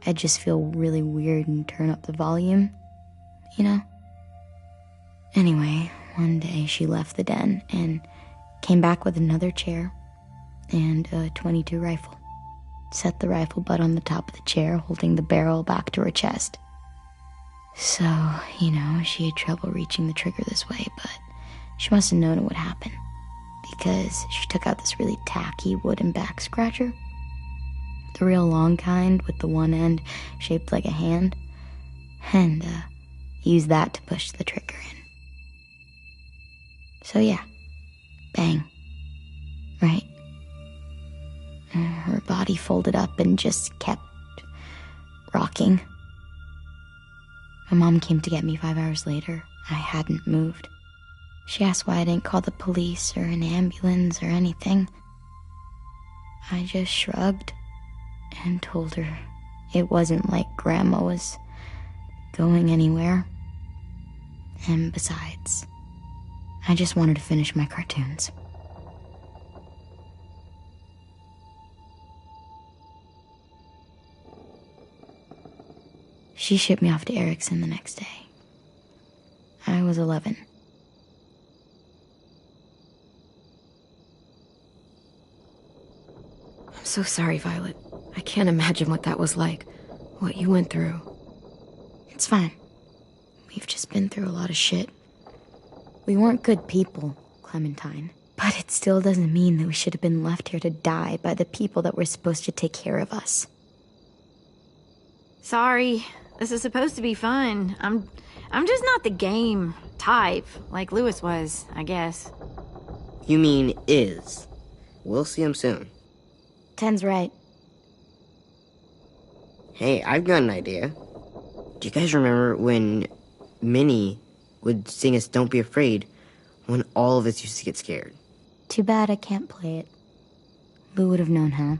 I'd just feel really weird and turn up the volume, you know? Anyway, one day she left the den and came back with another chair and a .22 rifle. Set the rifle butt on the top of the chair, holding the barrel back to her chest. So, you know, she had trouble reaching the trigger this way, but she must have known it would happen, because she took out this really tacky wooden back scratcher. The real long kind with the one end shaped like a hand, and used that to push the trigger in. So yeah, bang. Right. Her body folded up and just kept rocking. My mom came to get me 5 hours later. I hadn't moved. She asked why I didn't call the police or an ambulance or anything. I just shrugged and told her it wasn't like Grandma was going anywhere. And besides, I just wanted to finish my cartoons. She shipped me off to Erickson the next day. I was 11. I'm so sorry, Violet. I can't imagine what that was like, what you went through. It's fine. We've just been through a lot of shit. We weren't good people, Clementine. But it still doesn't mean that we should have been left here to die by the people that were supposed to take care of us. Sorry. This is supposed to be fun. I'm just not the game type, like Lewis was, I guess. You mean is. We'll see him soon. Ten's right. Hey, I've got an idea. Do you guys remember when Minnie would sing us Don't Be Afraid when all of us used to get scared? Too bad I can't play it. Lou would have known how.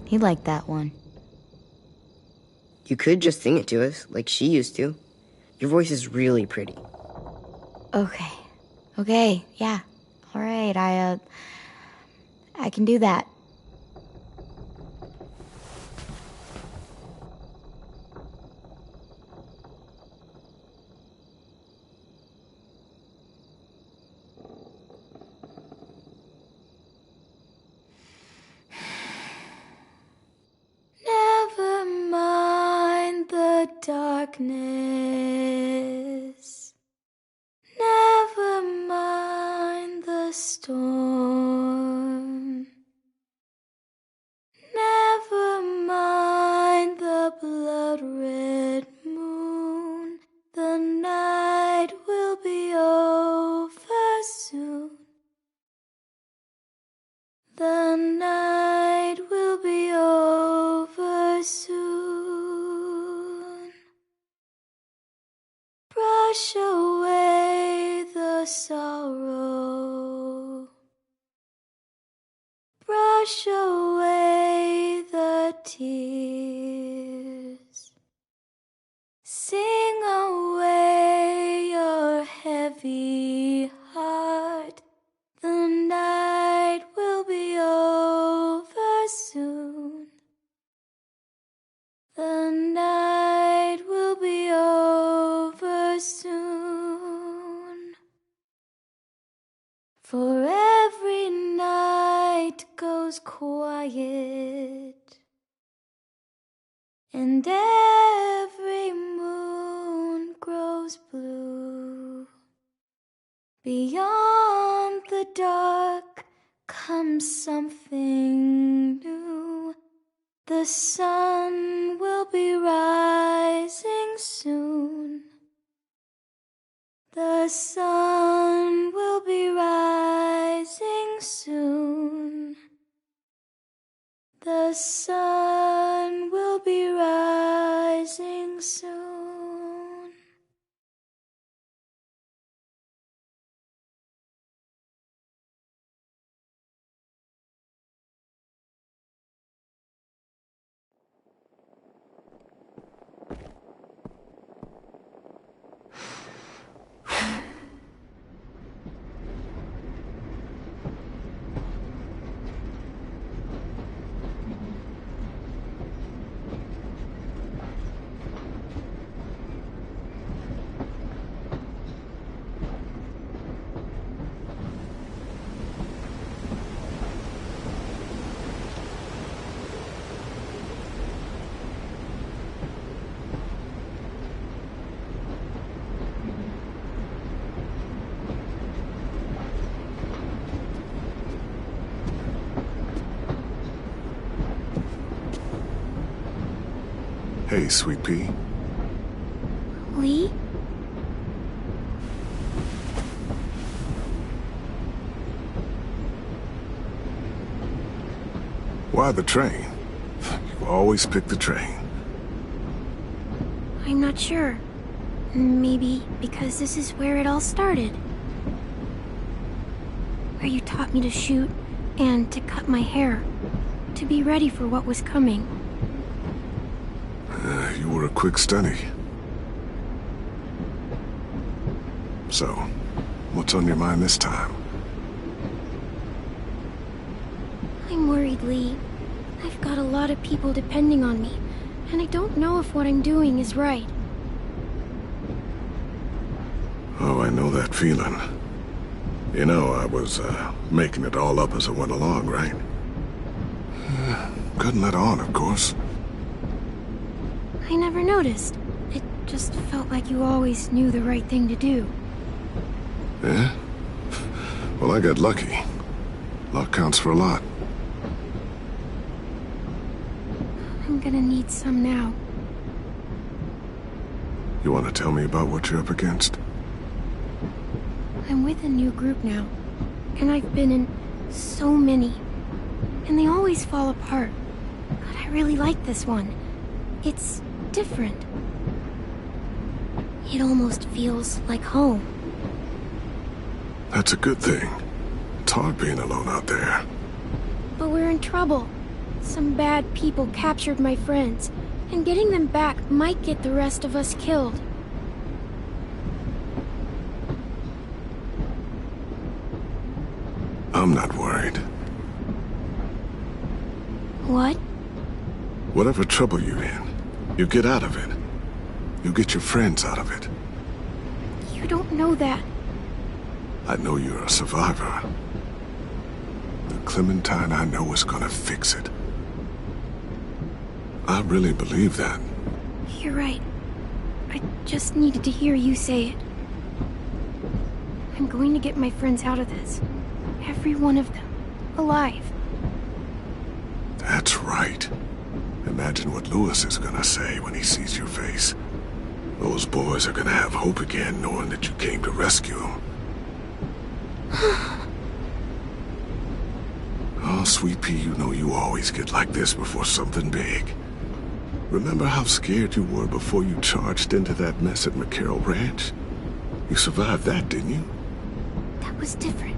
He liked that one. You could just sing it to us, like she used to. Your voice is really pretty. Okay, yeah. All right, I can do that. Never mind the darkness. Never mind the storm. Never mind the blood-red moon. The night will be over soon. The night will be over soon. Brush away the sorrow. Brush away the tears. Sing away your heavy heart. The night will be over soon. The night will be over soon. For every night goes quiet, and every moon grows blue. Beyond the dark comes something new. The sun will be rising soon. The sun will be rising soon. The sun will be rising soon. Hey, Sweet Pea. Lee? Why the train? You always pick the train. I'm not sure. Maybe because this is where it all started. Where you taught me to shoot and to cut my hair. To be ready for what was coming. You were a quick study. So, what's on your mind this time? I'm worried, Lee. I've got a lot of people depending on me, and I don't know if what I'm doing is right. Oh, I know that feeling. You know, I was, making it all up as I went along, right? Couldn't let on, of course. I never noticed. It just felt like you always knew the right thing to do. Yeah? Well, I got lucky. Luck counts for a lot. I'm gonna need some now. You want to tell me about what you're up against? I'm with a new group now, and I've been in so many, and they always fall apart. But I really like this one. It's different. It almost feels like home. That's a good thing. It's hard being alone out there. But we're in trouble. Some bad people captured my friends, and getting them back might get the rest of us killed. I'm not worried. What? Whatever trouble you're in, you get out of it. You get your friends out of it. You don't know that. I know you're a survivor. The Clementine I know is gonna fix it. I really believe that. You're right. I just needed to hear you say it. I'm going to get my friends out of this. Every one of them. Alive. That's right. Imagine what Lewis is gonna say when he sees your face. Those boys are gonna have hope again knowing that you came to rescue them. Oh, Sweet Pea, you know you always get like this before something big. Remember how scared you were before you charged into that mess at McCarroll Ranch? You survived that, didn't you? That was different.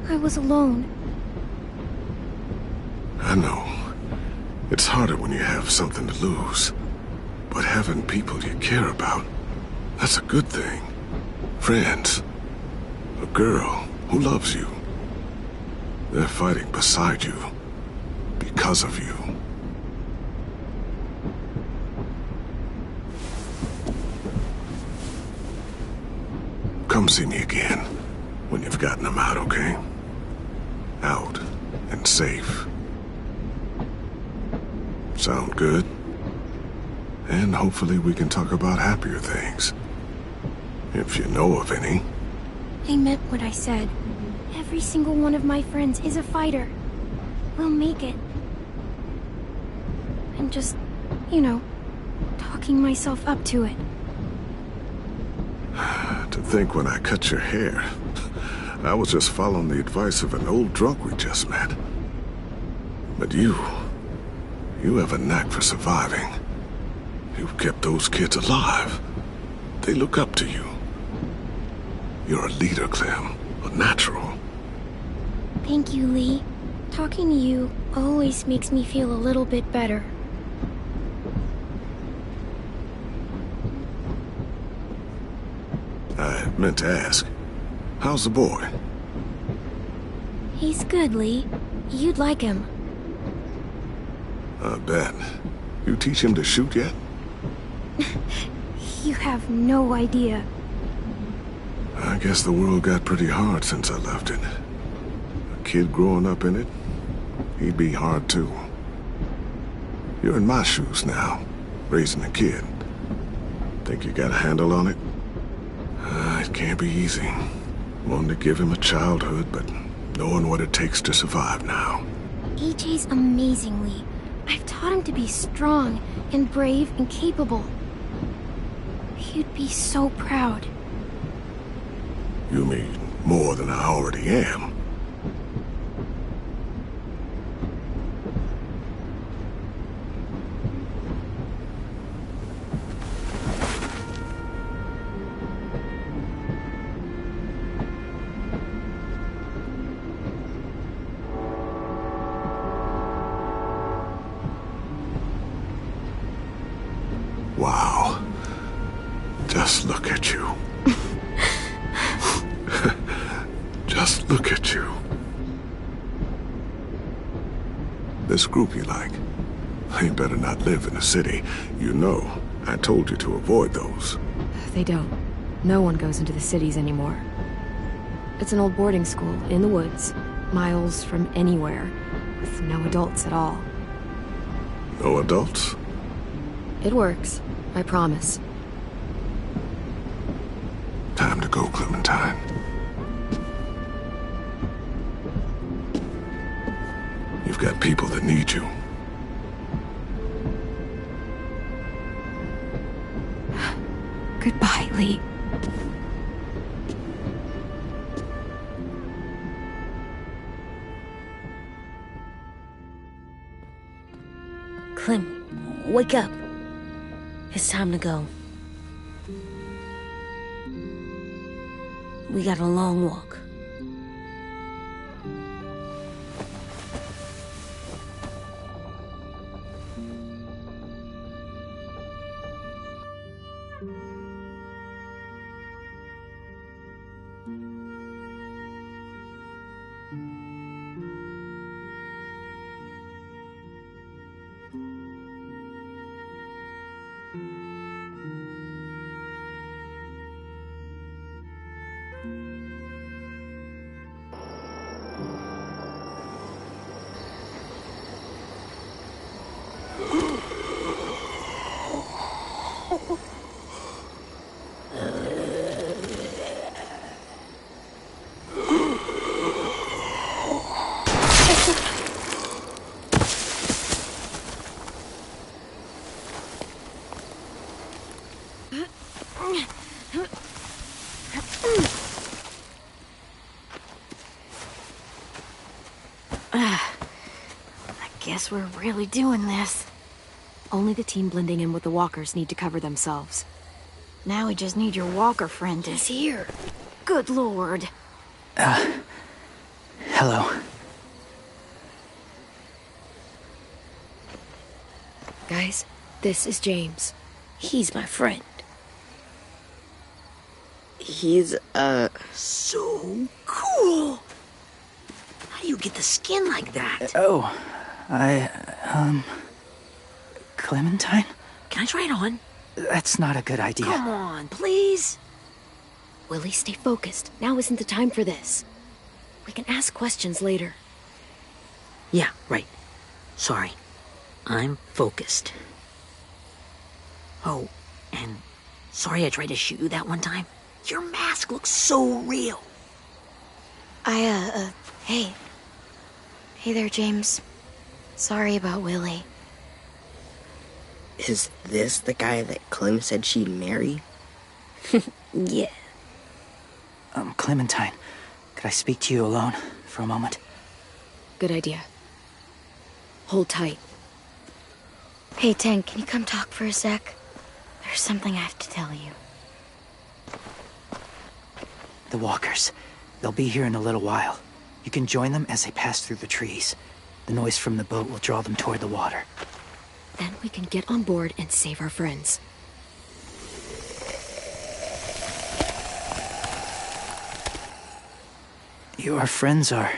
I was alone. I know. It's harder when you have something to lose. But having people you care about, that's a good thing. Friends. A girl who loves you. They're fighting beside you. Because of you. Come see me again. When you've gotten them out, okay? Out. And safe. Sound good? And hopefully we can talk about happier things. If you know of any. I meant what I said. Every single one of my friends is a fighter. We'll make it. I'm just, you know, talking myself up to it. To think when I cut your hair, I was just following the advice of an old drunk we just met. But you have a knack for surviving. You've kept those kids alive. They look up to you. You're a leader, Clem. A natural. Thank you, Lee. Talking to you always makes me feel a little bit better. I meant to ask, how's the boy? He's good, Lee. You'd like him. I bet. You teach him to shoot yet? You have no idea. I guess the world got pretty hard since I left it. A kid growing up in it, he'd be hard too. You're in my shoes now, raising a kid. Think you got a handle on it? It can't be easy. Wanting to give him a childhood, but knowing what it takes to survive now. EJ's amazing, Lee. I've taught him to be strong and brave and capable. He'd be so proud. You mean more than I already am? Wow. Just look at you. Just look at you. This group you like, you better not live in the city. You know, I told you to avoid those. They don't. No one goes into the cities anymore. It's an old boarding school in the woods, miles from anywhere, with no adults at all. No adults? It works, I promise. Time to go, Clementine. You've got people that need you. Goodbye, Lee. Clem, wake up. It's time to go. We got a long walk. Guess we're really doing this. Only the team blending in with the walkers need to cover themselves. Now we just need your walker friend to... He's here. Good lord. Hello. Guys, this is James. He's my friend. He's, So cool! How do you get the skin like that? Clementine? Can I try it on? That's not a good idea. Come on, please. Willie, stay focused. Now isn't the time for this. We can ask questions later. Yeah, right. Sorry. I'm focused. Oh, and sorry I tried to shoot you that one time. Your mask looks so real. Hey. Hey there, James. Sorry about Willie. is this the guy that Clem said she'd marry? Yeah. Clementine, could I speak to you alone for a moment? Good idea. Hold tight. Hey, Tank, can you come talk for a sec? There's something I have to tell you. The walkers. They'll be here in a little while. You can join them as they pass through the trees. The noise from the boat will draw them toward the water. Then we can get on board and save our friends. Your friends are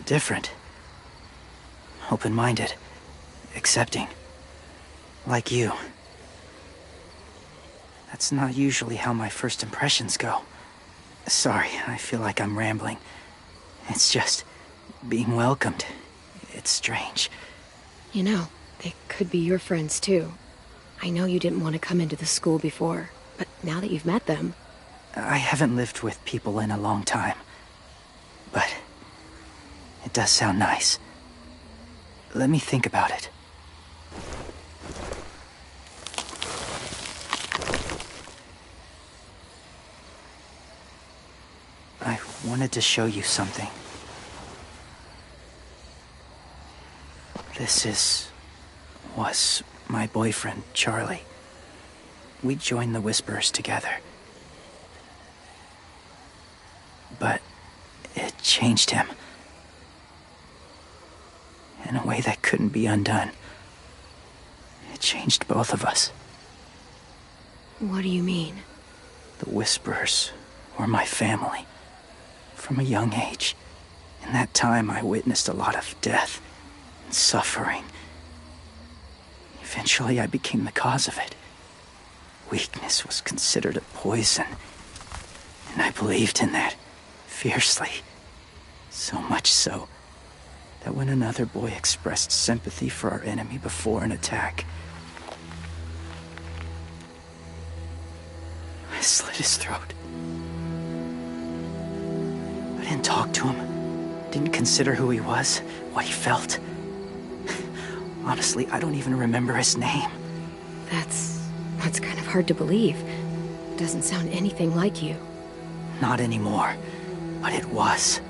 different. Open-minded. Accepting. Like you. That's not usually how my first impressions go. Sorry, I feel like I'm rambling. It's just being welcomed. It's strange. You know, they could be your friends too. I know you didn't want to come into the school before, but now that you've met them... I haven't lived with people in a long time. But it does sound nice. Let me think about it. I wanted to show you something. This was my boyfriend, Charlie. We joined the Whisperers together. But it changed him. In a way that couldn't be undone. It changed both of us. What do you mean? The Whisperers were my family. From a young age. In that time, I witnessed a lot of death and suffering. Eventually, I became the cause of it. Weakness was considered a poison, and I believed in that fiercely. So much so that when another boy expressed sympathy for our enemy before an attack, I slit his throat. I didn't talk to him, didn't consider who he was, what he felt. Honestly, I don't even remember his name. That's kind of hard to believe. Doesn't sound anything like you. Not anymore, but it was.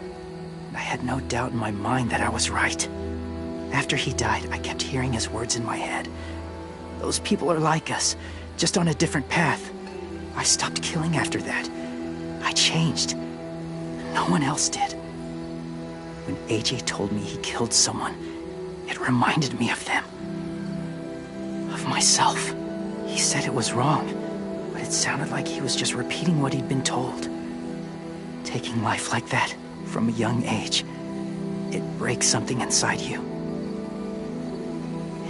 I had no doubt in my mind that I was right. After he died, I kept hearing his words in my head. Those people are like us, just on a different path. I stopped killing after that. I changed. No one else did. When AJ told me he killed someone, it reminded me of them. Of myself. He said it was wrong, but it sounded like he was just repeating what he'd been told. Taking life like that, from a young age, it breaks something inside you.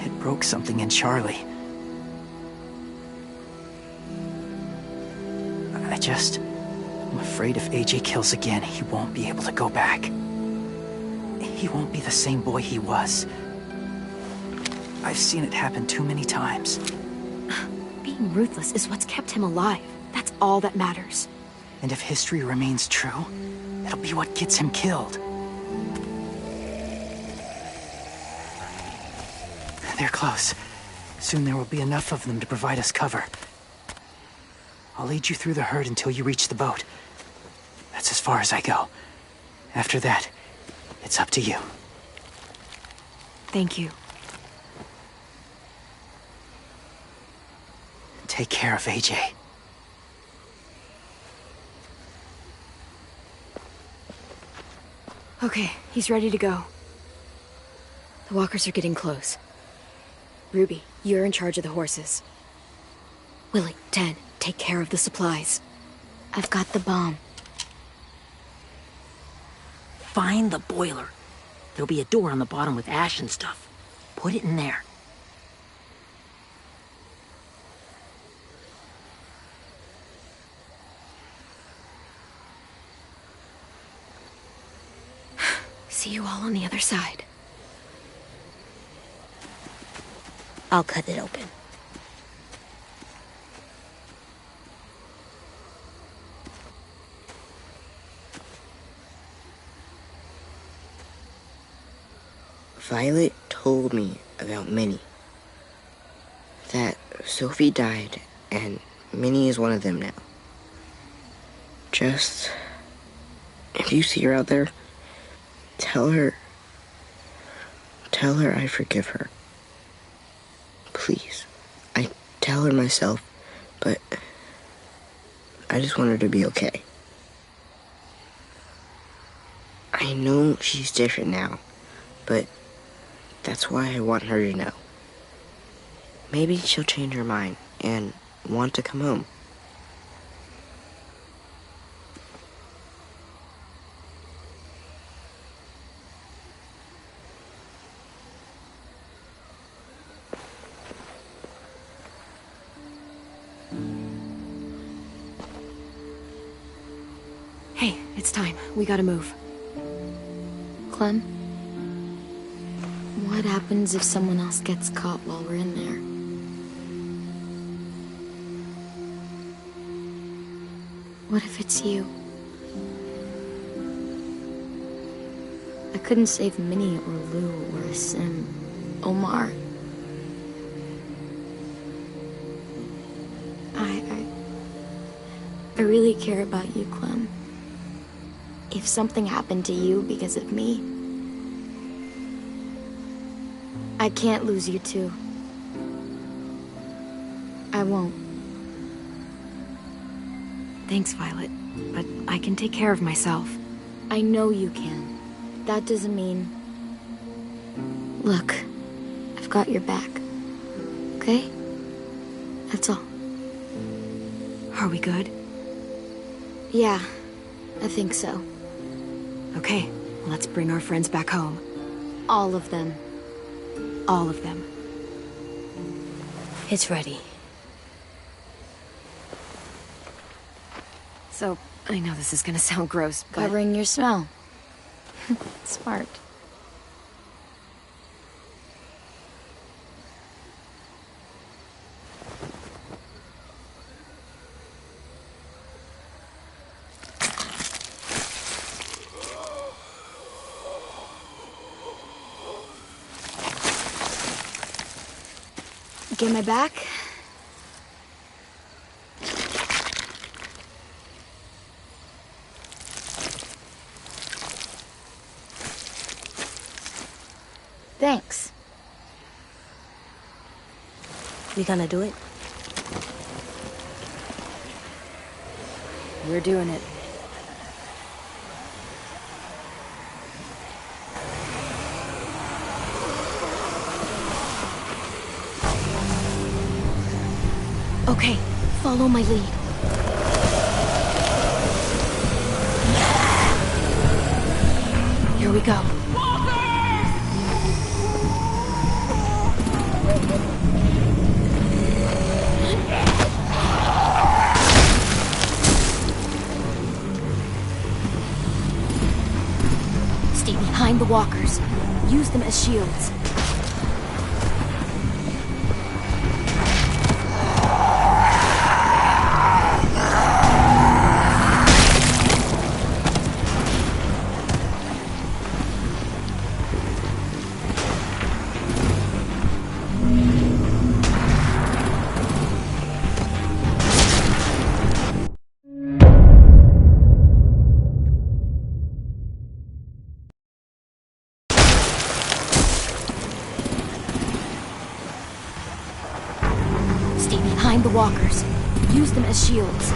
It broke something in Charlie. I'm afraid if AJ kills again, he won't be able to go back. He won't be the same boy he was. I've seen it happen too many times. Being ruthless is what's kept him alive. That's all that matters. And if history remains true, it'll be what gets him killed. They're close. Soon there will be enough of them to provide us cover. I'll lead you through the herd until you reach the boat. That's as far as I go. After that, it's up to you. Thank you. Take care of AJ. Okay, he's ready to go. The walkers are getting close. Ruby, you're in charge of the horses. Willie, 10, take care of the supplies. I've got the bomb. Find the boiler. There'll be a door on the bottom with ash and stuff. Put it in there. See you all on the other side. I'll cut it open. Violet told me about Minnie. That Sophie died, and Minnie is one of them now. Just, if you see her out there, tell her I forgive her. Please. I tell her myself, but I just want her to be okay. I know she's different now, but that's why I want her to know. Maybe she'll change her mind and want to come home. Hey, it's time. We gotta move. Clem? What happens if someone else gets caught while we're in there? What if it's you? I couldn't save Minnie or Lou or Sim, Omar. I really care about you, Clem. If something happened to you because of me, I can't lose you too. I won't. Thanks, Violet, but I can take care of myself. I know you can. That doesn't mean... Look, I've got your back. Okay? That's all. Are we good? Yeah, I think so. Okay, let's bring our friends back home. All of them. All of them. It's ready. So, I know this is gonna sound gross, but... Covering your smell. Smart. Get my back? Thanks. We gonna do it? We're doing it. Okay, follow my lead. Here we go. Stay behind the walkers. Use them as shields. Stay behind the walkers. Use them as shields.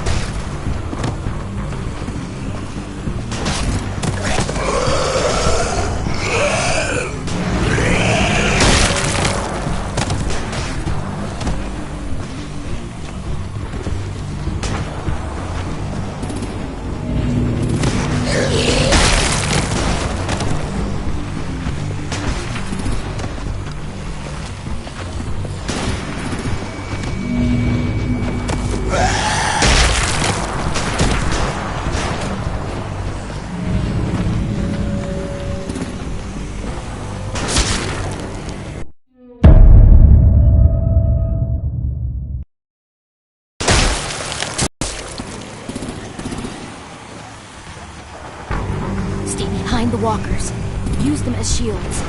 Stay behind the walkers. Use them as shields.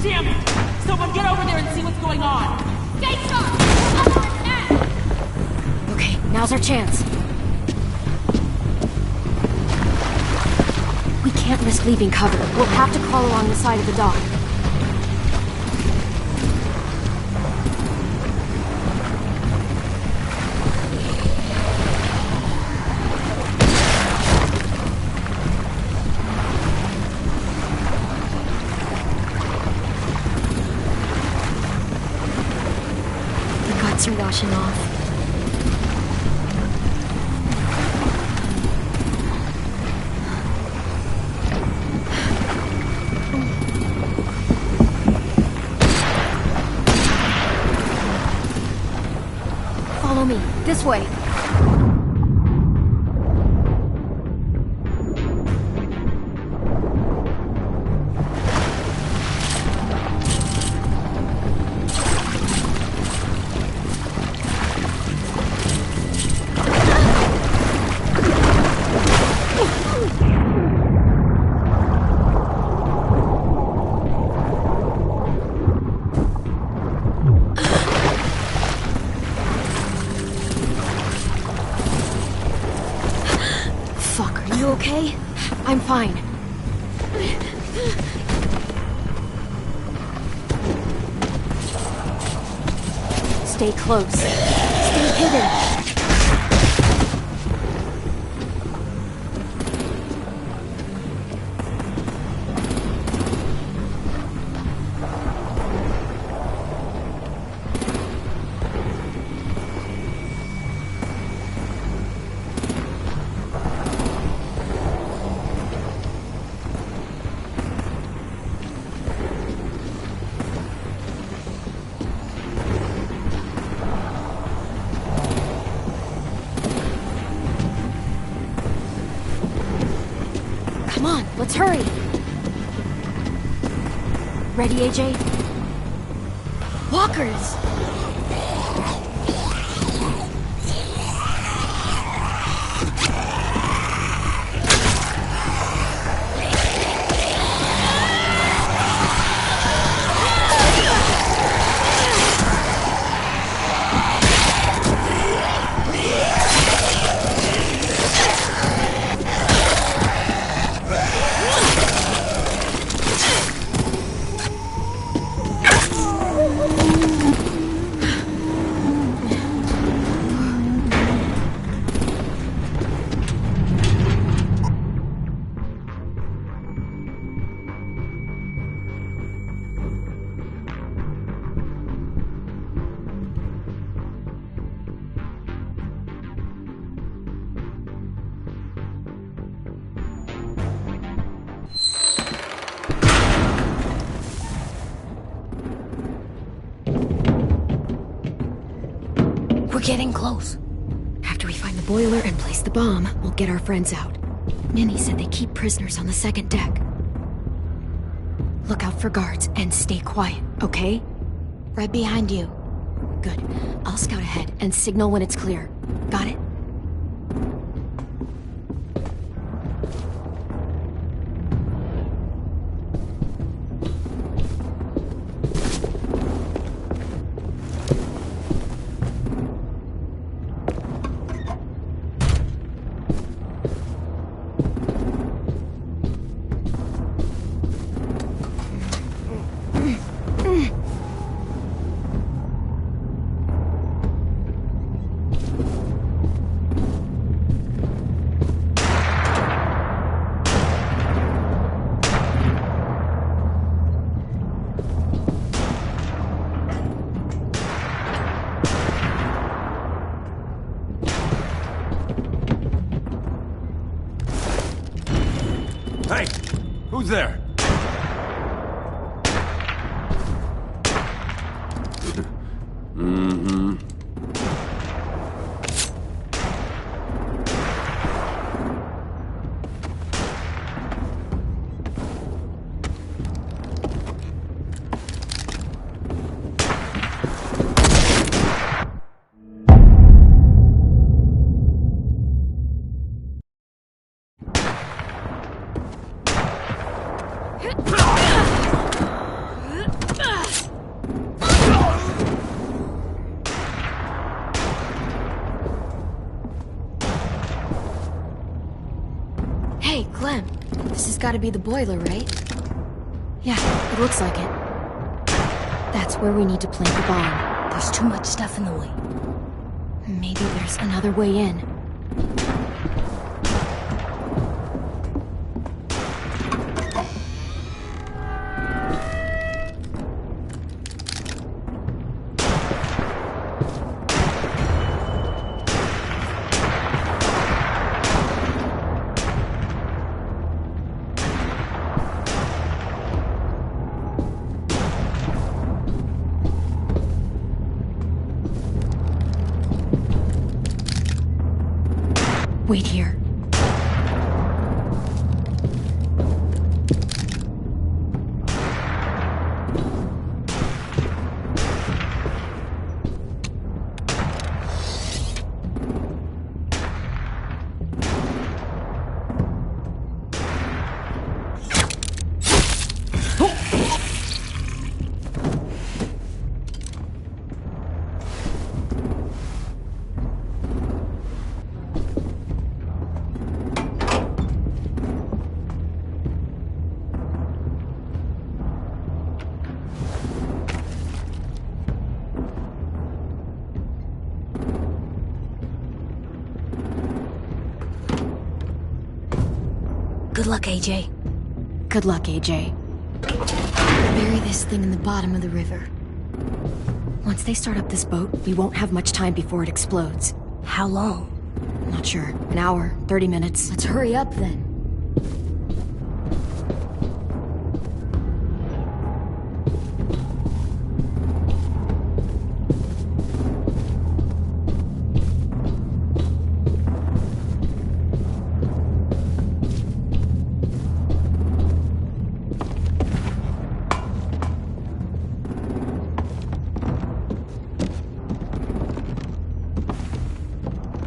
Damn it! Someone get over there and see what's going on! Gates up! Okay, now's our chance. We can't risk leaving cover. We'll have to crawl along the side of the dock. Are washing off. Follow me, this way. okay? I'm fine. Stay close. Stay hidden. Come on, let's hurry. Ready, AJ? Walkers! We're getting close. After we find the boiler and place the bomb, we'll get our friends out. Minnie said they keep prisoners on the second deck. Look out for guards and stay quiet, okay? Right behind you. Good. I'll scout ahead and signal when it's clear. Got it? Hey! Who's there? Mm-hmm. Hey, Clem. This has got to be the boiler, right? Yeah, it looks like it. That's where we need to plant the bomb. There's too much stuff in the way. Maybe there's another way in. Wait here. Good luck, AJ. Good luck, AJ. Bury this thing in the bottom of the river. Once they start up this boat, we won't have much time before it explodes. How long? Not sure. An hour, 30 minutes. Let's hurry up then.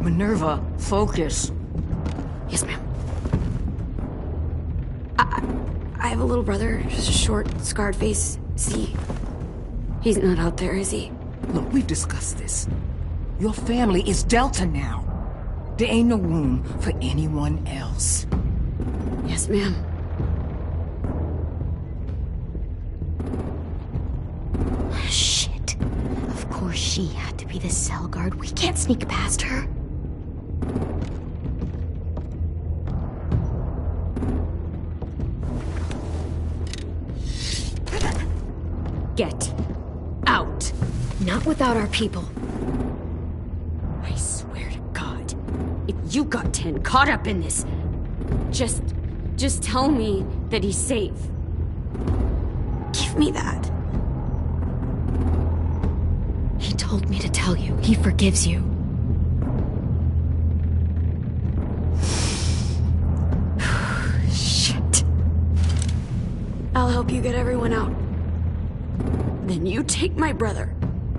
Minerva, focus. Yes, ma'am. I have a little brother, just a short, scarred face. He's not out there, is he? Look, we've discussed this. Your family is Delta now. There ain't no room for anyone else. Yes, ma'am. Shit. Of course she had to be the cell guard. We can't sneak past her. Get out. Not without our people. I swear to God, if you got 10 caught up in this, just tell me that he's safe. Give me that. He told me to tell you. He forgives you. Shit. I'll help you get everyone out. Then you take my brother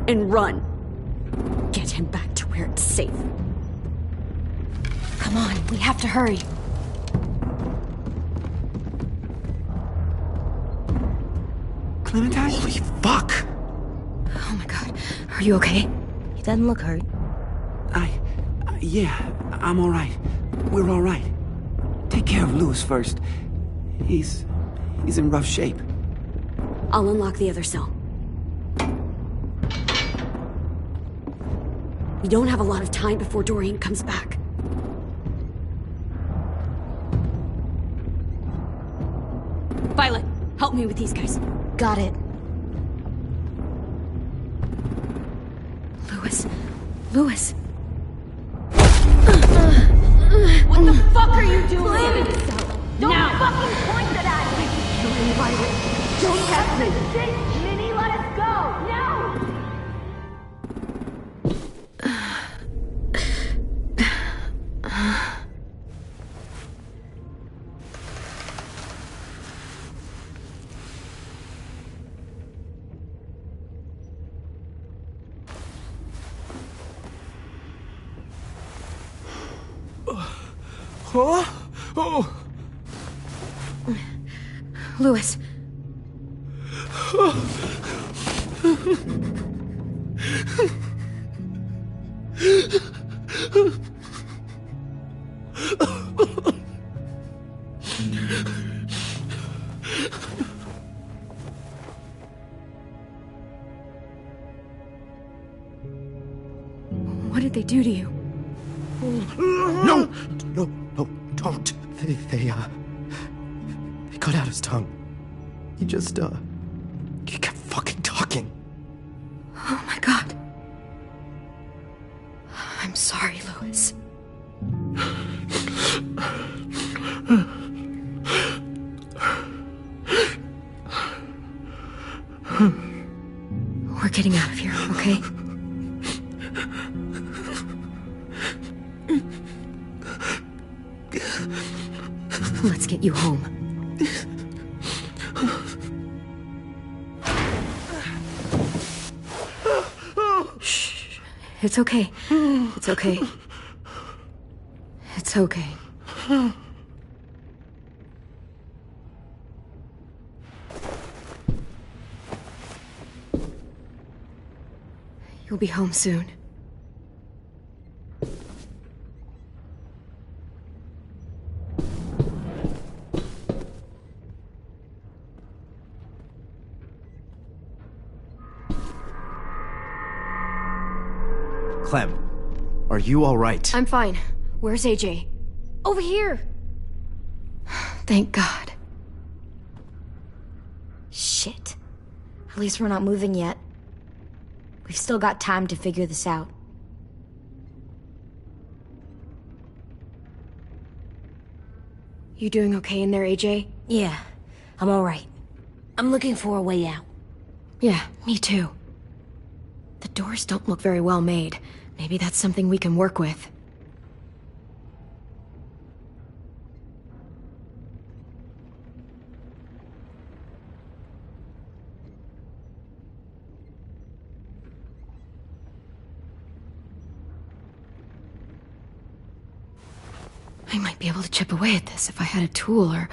and run. Get him back to where it's safe. Come on, we have to hurry. Clementine? Holy fuck! Oh my god. Are you okay? He doesn't look hurt. Yeah, I'm alright. We're alright. Take care of Louis first. He's in rough shape. I'll unlock the other cell. We don't have a lot of time before Dorian comes back. Violet, help me with these guys. Got it. Louis. What the fuck are you doing? Don't Now. fucking point that at me! You're Violet. Don't test me. Shit, Minnie, let us go! Now! Oh! Louis. What did they do to you? No, don't. They cut out his tongue. He just, he kept fucking talking. Oh my god. I'm sorry, Louis. We're getting out of here, okay? Let's get you home. Shh. It's okay. It's okay. It's okay. You'll be home soon. Clem, are you all right? I'm fine. Where's AJ? Over here. Thank God. Shit. At least we're not moving yet. We've still got time to figure this out. You doing okay in there, AJ? Yeah, I'm alright. I'm looking for a way out. Yeah, me too. The doors don't look very well made. Maybe that's something we can work with. I might be able to chip away at this if I had a tool or...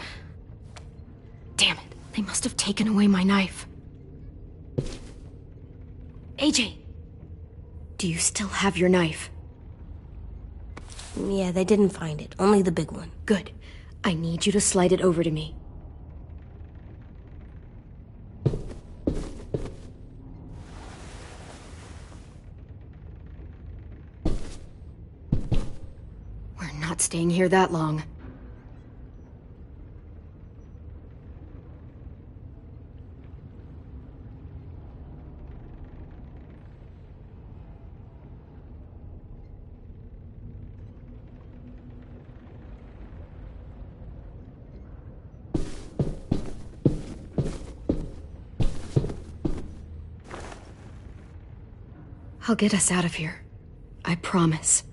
Damn it, they must have taken away my knife. AJ! Do you still have your knife? Yeah, they didn't find it. Only the big one. Good. I need you to slide it over to me. We're not staying here that long. I'll get us out of here. I promise.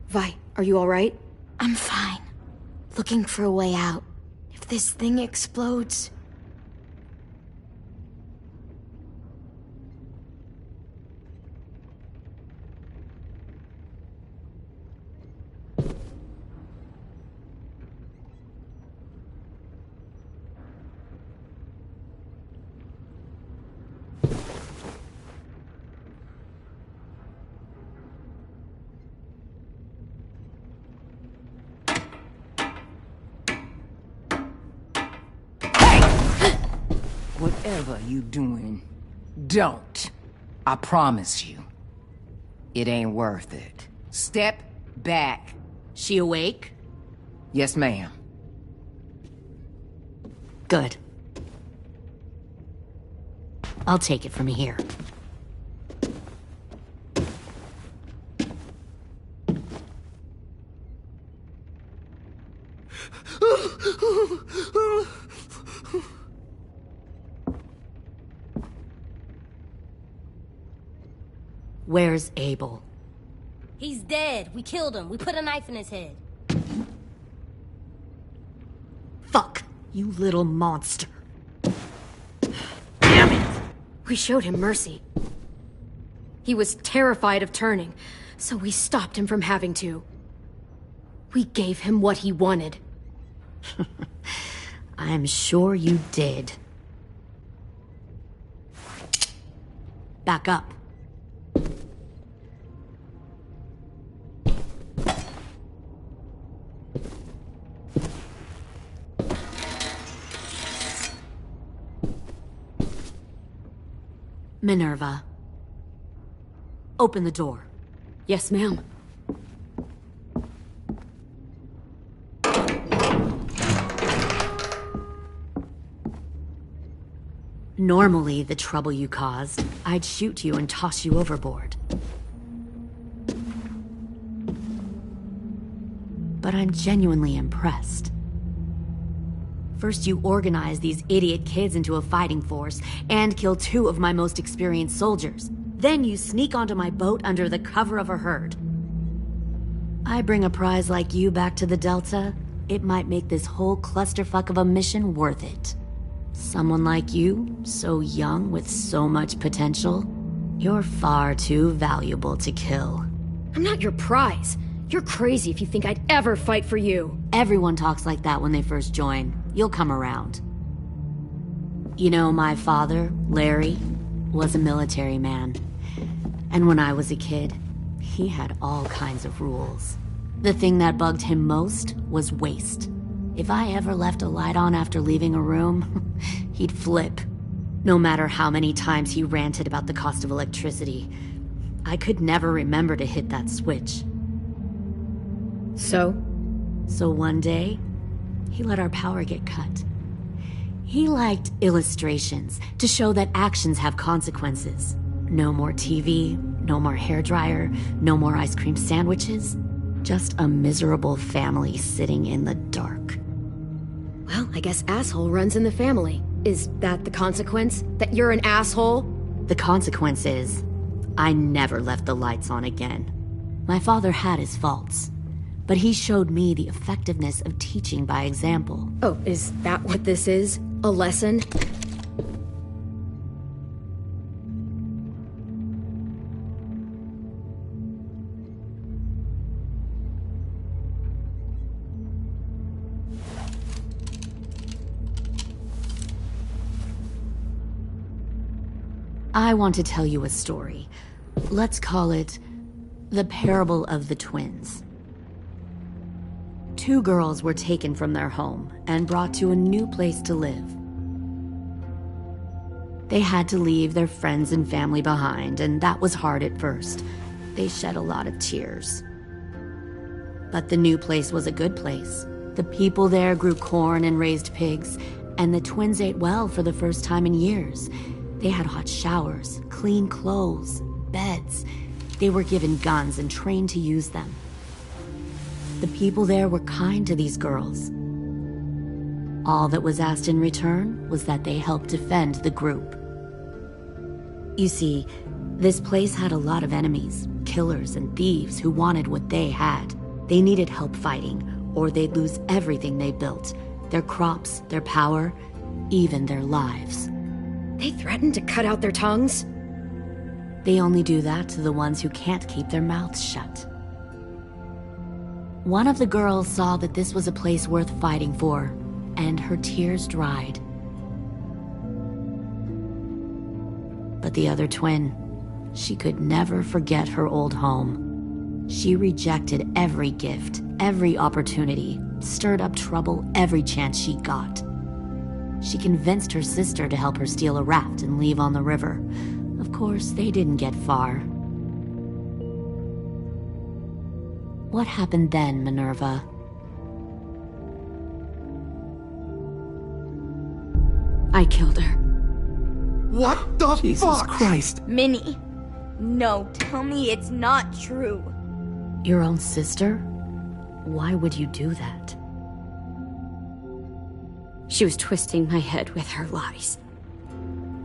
Vi, are you alright? I'm fine. Looking for a way out. If this thing explodes... Whatever you doing, don't. I promise you. It ain't worth it. Step back. She awake? Yes, ma'am. Good. I'll take it from here. Where's Abel? He's dead. We killed him. We put a knife in his head. Fuck, you little monster. Damn it! We showed him mercy. He was terrified of turning, so we stopped him from having to. We gave him what he wanted. I'm sure you did. Back up. Minerva. Open the door. Yes, ma'am. Normally, the trouble you caused, I'd shoot you and toss you overboard. but I'm genuinely impressed. First, you organize these idiot kids into a fighting force and kill 2 of my most experienced soldiers. Then you sneak onto my boat under the cover of a herd. I bring a prize like you back to the Delta, it might make this whole clusterfuck of a mission worth it. Someone like you, so young with so much potential, you're far too valuable to kill. I'm not your prize. You're crazy if you think I'd ever fight for you. Everyone talks like that when they first join. You'll come around. You know, my father, Larry, was a military man. And when I was a kid, he had all kinds of rules. The thing that bugged him most was waste. If I ever left a light on after leaving a room, he'd flip. No matter how many times he ranted about the cost of electricity, I could never remember to hit that switch. So one day, he let our power get cut. He liked illustrations to show that actions have consequences. No more TV, no more hairdryer, no more ice cream sandwiches. Just a miserable family sitting in the dark. Well, I guess asshole runs in the family. Is that the consequence? That you're an asshole? The consequence is, I never left the lights on again. My father had his faults, but he showed me the effectiveness of teaching by example. Oh, is that what this is? A lesson? I want to tell you a story. Let's call it the Parable of the Twins. 2 girls were taken from their home and brought to a new place to live. They had to leave their friends and family behind, and that was hard at first. They shed a lot of tears. But the new place was a good place. The people there grew corn and raised pigs, and the twins ate well for the first time in years. They had hot showers, clean clothes, beds. They were given guns and trained to use them. The people there were kind to these girls. All that was asked in return was that they help defend the group. You see, this place had a lot of enemies, killers and thieves who wanted what they had. They needed help fighting, or they'd lose everything they built. Their crops, their power, even their lives. They threatened to cut out their tongues? They only do that to the ones who can't keep their mouths shut. One of the girls saw that this was a place worth fighting for, and her tears dried. But the other twin, she could never forget her old home. She rejected every gift, every opportunity, stirred up trouble every chance she got. She convinced her sister to help her steal a raft and leave on the river. Of course, they didn't get far. What happened then, Minerva? I killed her. What the Jesus fuck? Christ. Minnie, no, tell me it's not true. Your own sister? Why would you do that? She was twisting my head with her lies.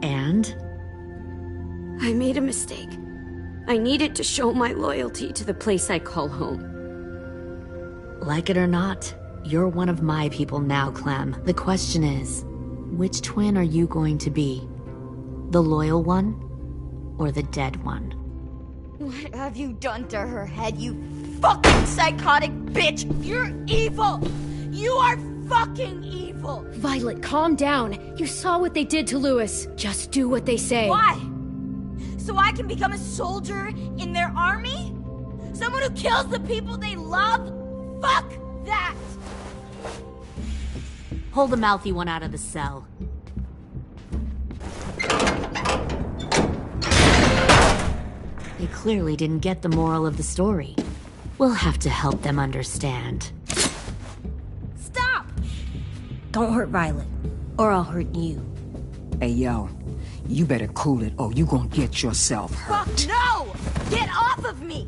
And? I made a mistake. I needed to show my loyalty to the place I call home. Like it or not, you're one of my people now, Clem. The question is, which twin are you going to be? The loyal one, or the dead one? What have you done to her head, you fucking psychotic bitch? You're evil! You are fucking evil! Violet, calm down. You saw what they did to Lewis. Just do what they say. Why? So I can become a soldier in their army? Someone who kills the people they love? Fuck that! Pull the mouthy one out of the cell. They clearly didn't get the moral of the story. We'll have to help them understand. Stop! Don't hurt Violet, or I'll hurt you. Hey, yo. You better cool it, or you gonna get yourself hurt. Fuck no! Get off of me!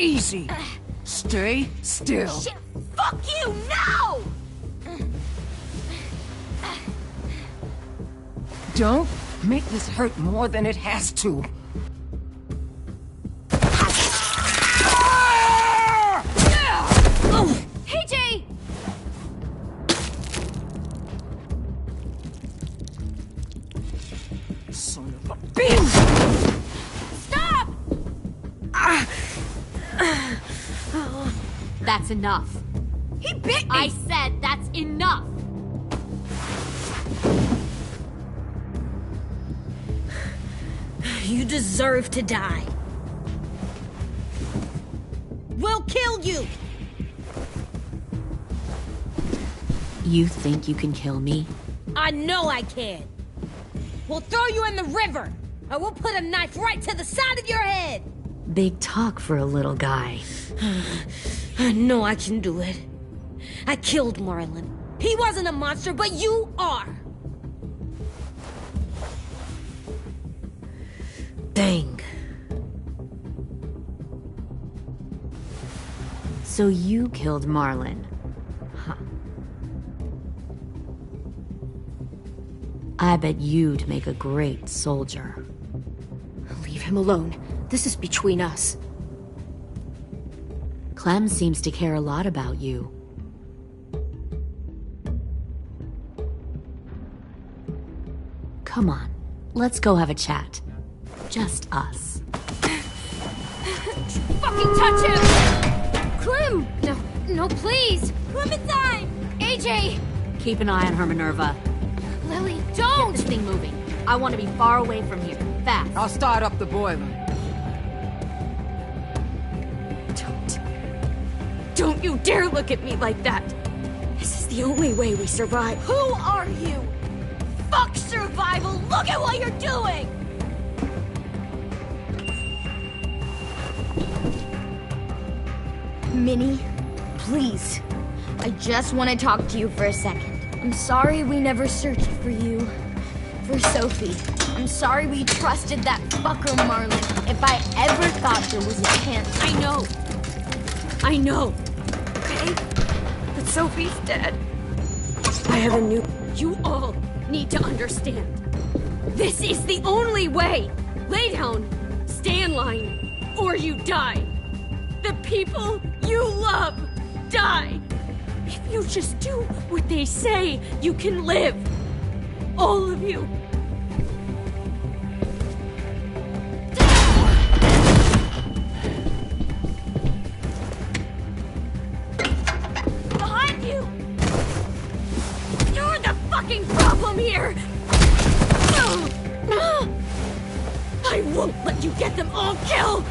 Easy. Stay still. Shit, fuck you, now! Don't make this hurt more than it has to. Hey, Jay! Son of a bitch! Stop! That's enough. He bit me! I said that's enough! You deserve to die. We'll kill you! You think you can kill me? I know I can. We'll throw you in the river, and we'll put a knife right to the side of your head. Big talk for a little guy. I know I can do it. I killed Marlon. He wasn't a monster, but you are. Dang. So you killed Marlon. Huh. I bet you'd make a great soldier. Leave him alone. This is between us. Clem seems to care a lot about you. Come on, let's go have a chat. Just us. Fucking touch him! Clem! No, please! Clementine! AJ! Keep an eye on her, Minerva. Lily, don't! Get this thing moving. I want to be far away from here. Fast. I'll start up the boiler. Don't you dare look at me like that! This is the only way we survive. Who are you? Fuck survival! Look at what you're doing! Minnie, please. I just want to talk to you for a second. I'm sorry we never searched for you. For Sophie. I'm sorry we trusted that fucker Marlon. If I ever thought there was a chance... I know. Okay? But Sophie's dead. I have a new... You all need to understand. This is the only way! Lay down, stay in line, or you die. The people you love die. If you just do what they say, you can live. All of you. Behind you! You're the fucking problem here! I won't let you get them all killed!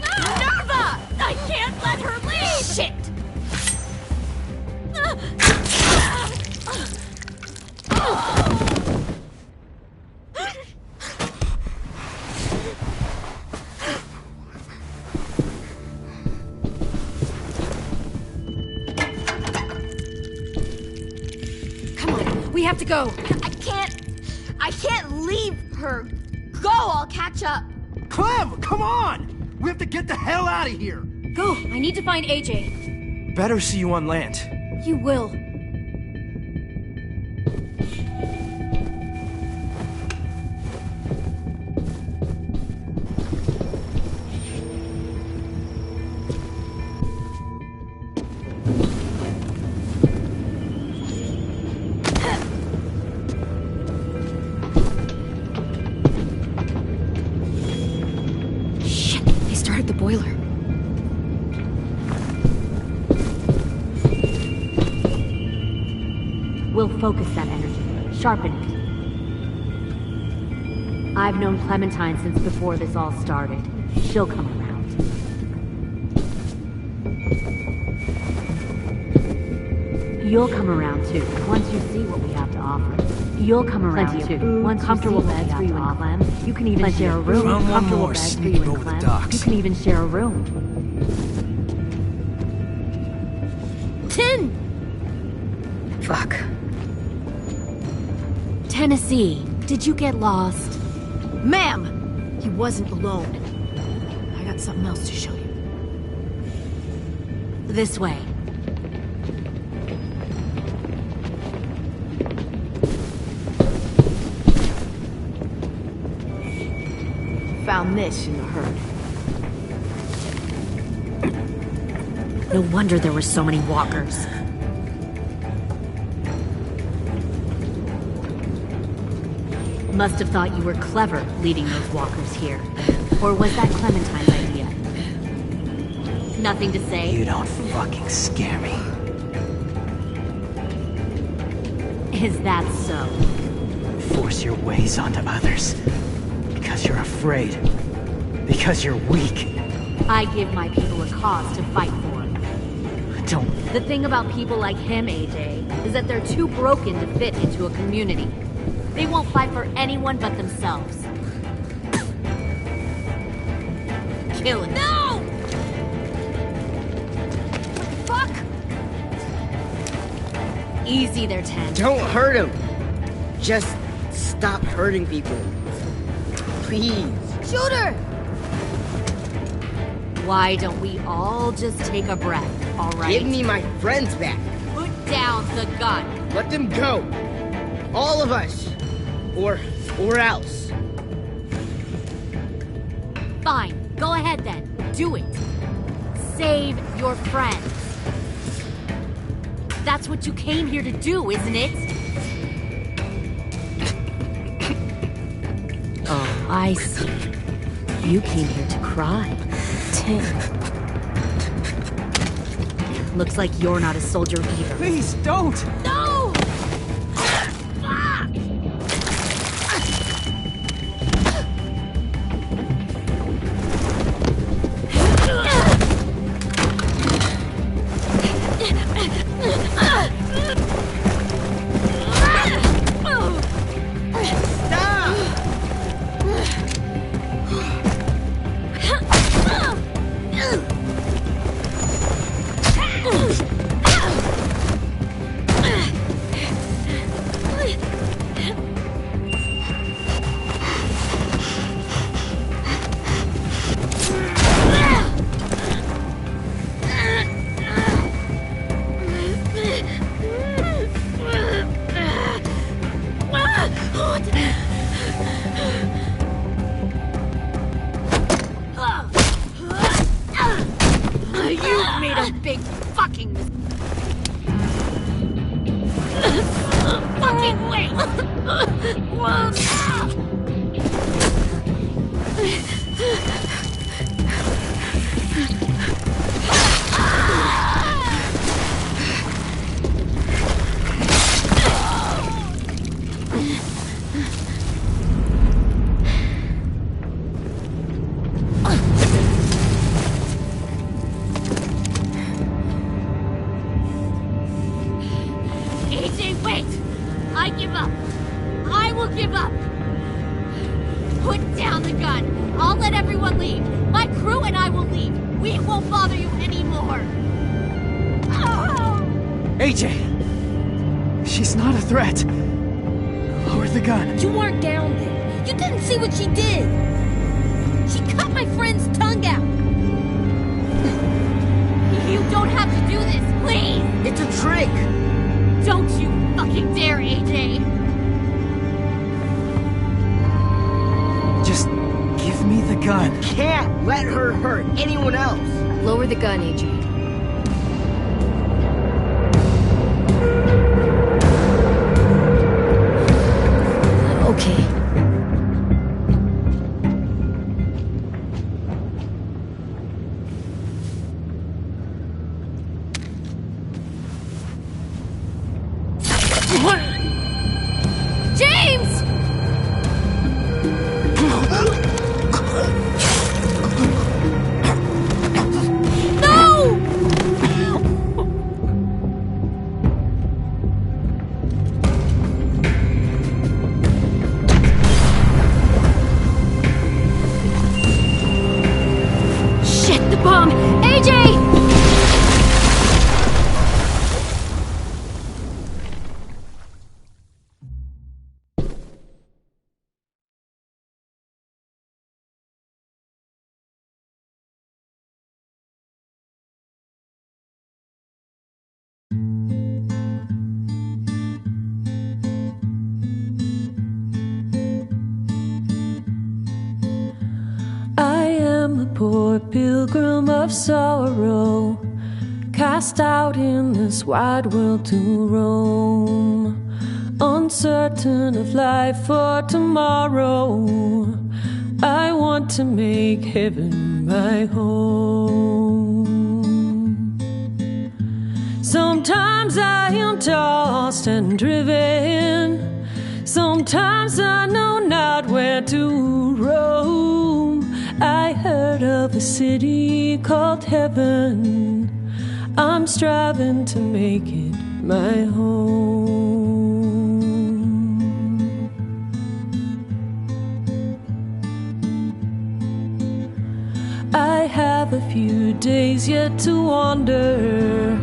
Minerva! I can't let her leave! Shit! Come on, we have to go. I can't leave her. Go, I'll catch up. Clem, come on! We have to get the hell out of here! Go, I need to find AJ. Better see you on land. You will. The boiler. We'll focus that energy, sharpen it. I've known Clementine since before this all started. She'll come around. You'll come around too, once you see what we have to offer. You'll come around too. Once comfortable beds for you and Clem. You can even share a room. Found one Comfortable more beds for you sneaking and over the Clem. docks. You can even share a room. 10! Fuck. Tennessee. Did you get lost? Ma'am! He wasn't alone. I got something else to show you. This way. Found this in the herd. No wonder there were so many walkers. Must have thought you were clever leading those walkers here. Or was that Clementine's idea? Nothing to say? You don't fucking scare me. Is that so? Force your ways onto others. Because you're afraid. Because you're weak. I give my people a cause to fight for. Don't... The thing about people like him, AJ, is that they're too broken to fit into a community. They won't fight for anyone but themselves. Kill it. No! Fuck! Easy there, 10. Don't hurt him. Just stop hurting people. Please. Shoot her! Why don't we all just take a breath, all right? Give me my friends back. Put down the gun. Let them go. All of us. Or else. Fine. Go ahead then. Do it. Save your friends. That's what you came here to do, isn't it? Oh, I see. You came here to cry. Tim. Looks like you're not a soldier either. Please, don't! No! You made a big fucking mistake. Fucking wait! AJ, wait! I give up. I will give up. Put down the gun. I'll let everyone leave. My crew and I will leave. We won't bother you anymore. AJ! She's not a threat. Lower the gun. You weren't down there. You didn't see what she did. She cut my friend's tongue out. You don't have to do this, please! It's a trick! Don't you fucking dare, AJ! Just give me the gun. Can't let her hurt anyone else. Lower the gun, AJ. Okay. James! No! am a poor pilgrim of sorrow, cast out in this wide world to roam, uncertain of life for tomorrow. I want to make heaven my home. Sometimes I am tossed and driven, sometimes I know not where to roam. I heard of a city called heaven, I'm striving to make it my home. I have a few days yet to wander,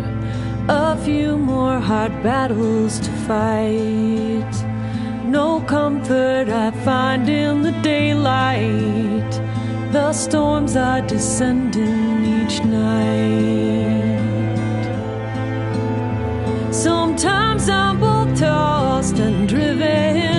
a few more hard battles to fight. No comfort I find in the daylight, the storms are descending each night. Sometimes I'm both tossed and driven,